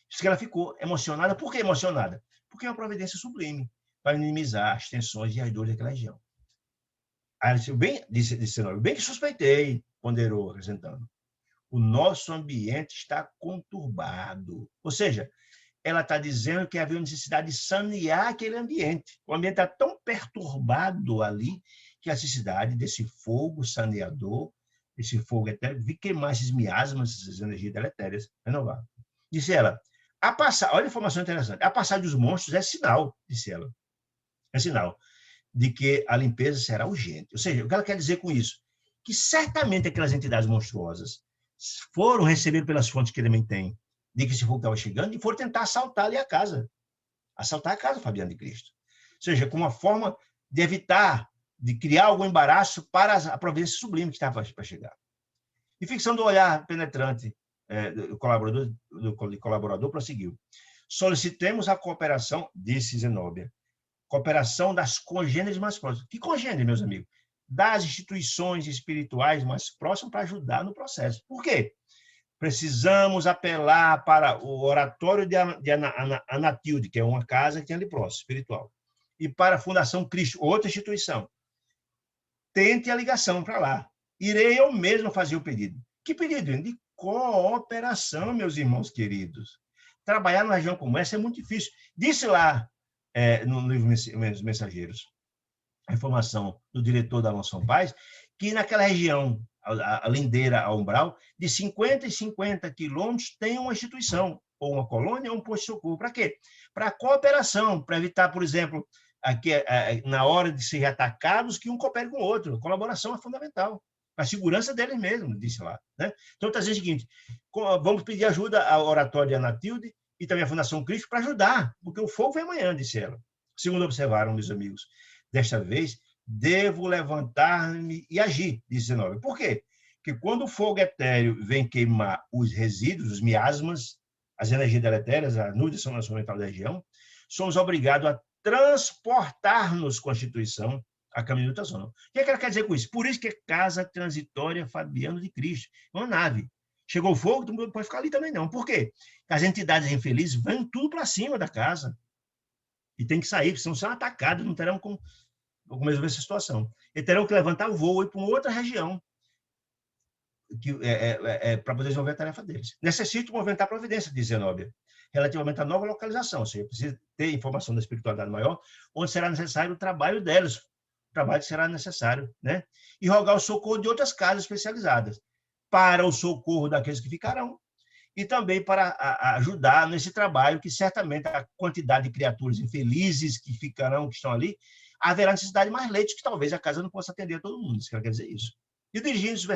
Diz que ela ficou emocionada. Por que emocionada? Porque é uma providência sublime para minimizar as tensões e as dores daquela região. Aí ela disse, bem que suspeitei, ponderou, acrescentando. O nosso ambiente está conturbado. Ou seja, ela está dizendo que havia necessidade de sanear aquele ambiente. O ambiente está tão perturbado ali que a necessidade desse fogo saneador, esse fogo etéreo, vi queimar esses miasmas, essas energias deletérias, renovar. Disse ela, olha a informação interessante, a passagem dos monstros é sinal, disse ela, é sinal de que a limpeza será urgente. Ou seja, o que ela quer dizer com isso? Que certamente aquelas entidades monstruosas foram receber pelas fontes que ele também tem, de que esse fogo estava chegando, e foram tentar assaltar ali a casa. Assaltar a casa, Fabiano de Cristo. Ou seja, com uma forma de evitar, de criar algum embaraço para a providência sublime que estava para chegar. E fixando o olhar penetrante do colaborador, prosseguiu. Solicitemos a cooperação, disse Zenóbia, cooperação das congêneres mais próximas. Que congêneres, meus amigos? Das instituições espirituais mais próximas para ajudar no processo. Por quê? Precisamos apelar para o oratório de Anatilde, que é uma casa que tem ali próximo, espiritual, e para a Fundação Cristo, outra instituição. Tente a ligação para lá. Irei eu mesmo fazer o pedido. Que pedido? De cooperação, meus irmãos queridos. Trabalhar numa região como essa é muito difícil. Disse lá, no livro Mensageiros, a informação do diretor da Mansão Paz, que naquela região, a lindeira ao umbral, de 50 e 50 quilômetros, tem uma instituição, ou uma colônia, ou um posto de socorro. Para quê? Para a cooperação, para evitar, por exemplo, aqui, na hora de serem atacados, que um coopere com o outro. A colaboração é fundamental. A segurança deles mesmo, disse lá. Né? Então, está dizendo o seguinte, vamos pedir ajuda ao oratório de Anatilde e também à Fundação Cristo para ajudar, porque o fogo vem amanhã, disse ela. Segundo observaram, meus amigos, desta vez, devo levantar-me e agir, disse Zenóbia. Por quê? Porque quando o fogo etéreo vem queimar os resíduos, os miasmas, as energias deletérias, a nutrição mental da região, somos obrigados a transportar-nos com a instituição a caminho da zona. O que ela quer dizer com isso? Por isso que é Casa Transitória Fabiano de Cristo. É uma nave. Chegou o fogo, tu não pode ficar ali também não. Por quê? As entidades infelizes vão tudo para cima da casa. E tem que sair, porque senão são atacados, não terão como resolver essa situação. E terão que levantar o voo e ir para uma outra região para poder resolver a tarefa deles. Necessito movimentar a providência, diz Zenóbia, relativamente à nova localização, ou seja, precisa ter informação da espiritualidade maior, onde será necessário o trabalho deles, o trabalho que será necessário, né? E rogar o socorro de outras casas especializadas, para o socorro daqueles que ficarão, e também para ajudar nesse trabalho, que certamente a quantidade de criaturas infelizes que ficarão, que estão ali, haverá necessidade de mais leitos, que talvez a casa não possa atender a todo mundo, isso quer dizer isso. E dirigindo-se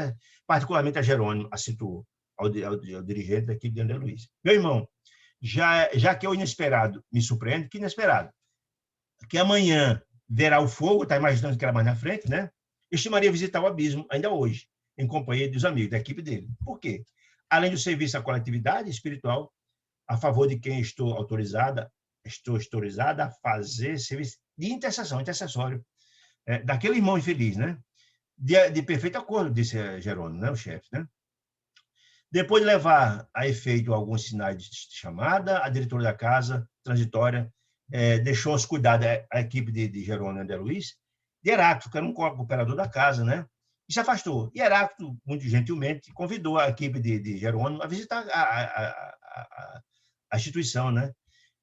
particularmente a Jerônimo, acentuou ao dirigente da equipe de André Luiz. Meu irmão, já que o inesperado me surpreende, que inesperado? Que amanhã verá o fogo, está imaginando que era mais na frente, né? Estimaria visitar o abismo ainda hoje, em companhia dos amigos, da equipe dele. Por quê? Além do serviço à coletividade espiritual, a favor de quem estou autorizada a fazer serviço de intercessão, intercessório, daquele irmão infeliz, né? De perfeito acordo, disse Jerônimo, né, o chefe, né? Depois de levar a efeito alguns sinais de chamada, a diretora da casa transitória deixou aos cuidados a equipe de Jerônimo e André Luiz, de Heráclito, que era um cooperador da casa, né? E se afastou. E Heráclito, muito gentilmente, convidou a equipe de Jerônimo a visitar a instituição, né?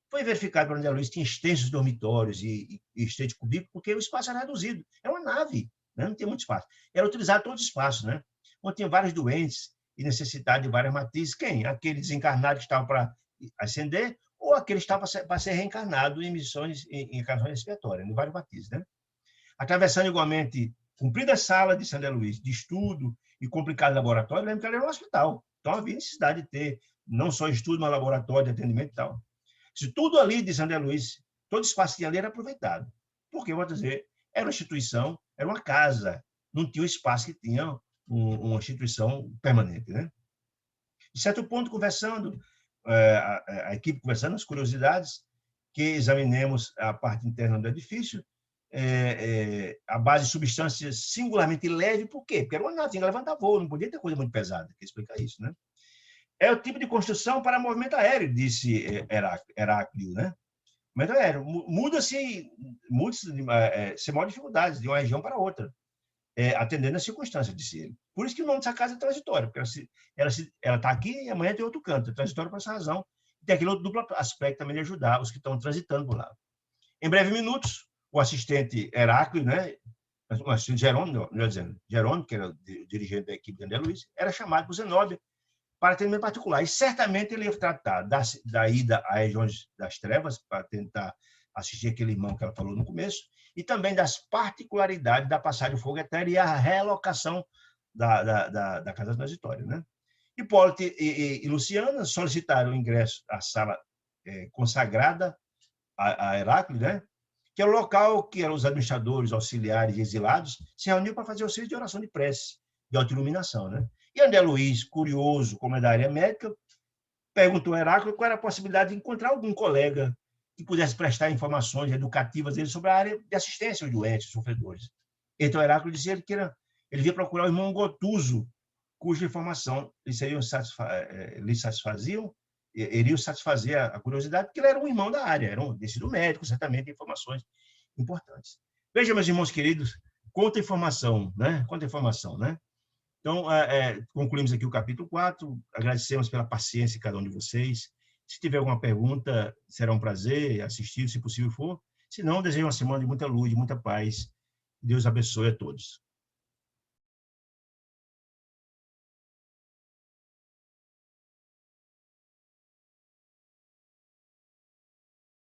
Foi verificado para André Luiz, tinha extensos dormitórios e estreito cubículo, porque o espaço era reduzido. É uma nave, né? Não tem muito espaço. Era utilizado todos os espaços, né? Onde tinha vários doentes e necessidade de várias matrizes. Quem? Aquele desencarnado que estava para ascender ou aquele que estava para ser reencarnado em missões, em encarnações expiatórias, em vários matrizes, né? Atravessando igualmente cumprida sala de André Luiz, de estudo e complicado laboratório, lembra que era um hospital. Então havia necessidade de ter não só estudo, mas laboratório de atendimento e tal. Se tudo ali de André Luiz, todo espaço ali era aproveitado. Porque, eu vou dizer, era uma instituição, era uma casa, não tinha um espaço que tinha uma instituição permanente, né? De certo ponto, conversando, a equipe conversando, as curiosidades, que examinemos a parte interna do edifício, a base de substâncias singularmente leve, por quê? Porque era uma nave, tinha que levantar voo, não podia ter coisa muito pesada, que explica isso, né? É o tipo de construção para movimento aéreo, disse Heráclio, né? Movimento aéreo. Muda-se sem maiores dificuldades de uma região para outra, atendendo às circunstâncias, disse ele. Por isso que o nome dessa casa é transitório, porque ela está aqui e amanhã tem outro canto. É transitório por essa razão. E tem aquele outro duplo aspecto também de ajudar os que estão transitando por lá. Em breves minutos, o assistente Heráclio, né, o assistente Jerônimo, melhor dizendo, Jerônimo, que era o dirigente da equipe de André Luiz, era chamado por Zenóbia para atendimento particular. E certamente ele ia tratar da ida às regiões das trevas, para tentar assistir aquele irmão que ela falou no começo, e também das particularidades da passagem do fogo etéreo e a relocação da casa transitória, né? Hipólito e Luciana solicitaram o ingresso à sala consagrada a Heráclio, né? Que é o local que eram os administradores, auxiliares e exilados se reuniam para fazer o serviço de oração de prece, de autoiluminação, né? E André Luiz, curioso, como é da área médica, perguntou a Heráclio qual era a possibilidade de encontrar algum colega que pudesse prestar informações educativas dele sobre a área de assistência aos doentes, sofredores. Então, Heráclio dizia que ele via procurar o irmão Gotuso, cuja informação lhe satisfaziam, iriam satisfazer a curiosidade, porque ele era um irmão da área, era um descido médico, certamente, informações importantes. Veja, meus irmãos queridos, quanta informação, né? Quanta informação, né? Então, concluímos aqui o capítulo 4, agradecemos pela paciência de cada um de vocês. Se tiver alguma pergunta, será um prazer assistir, se possível for. Se não, desejo uma semana de muita luz, de muita paz. Deus abençoe a todos.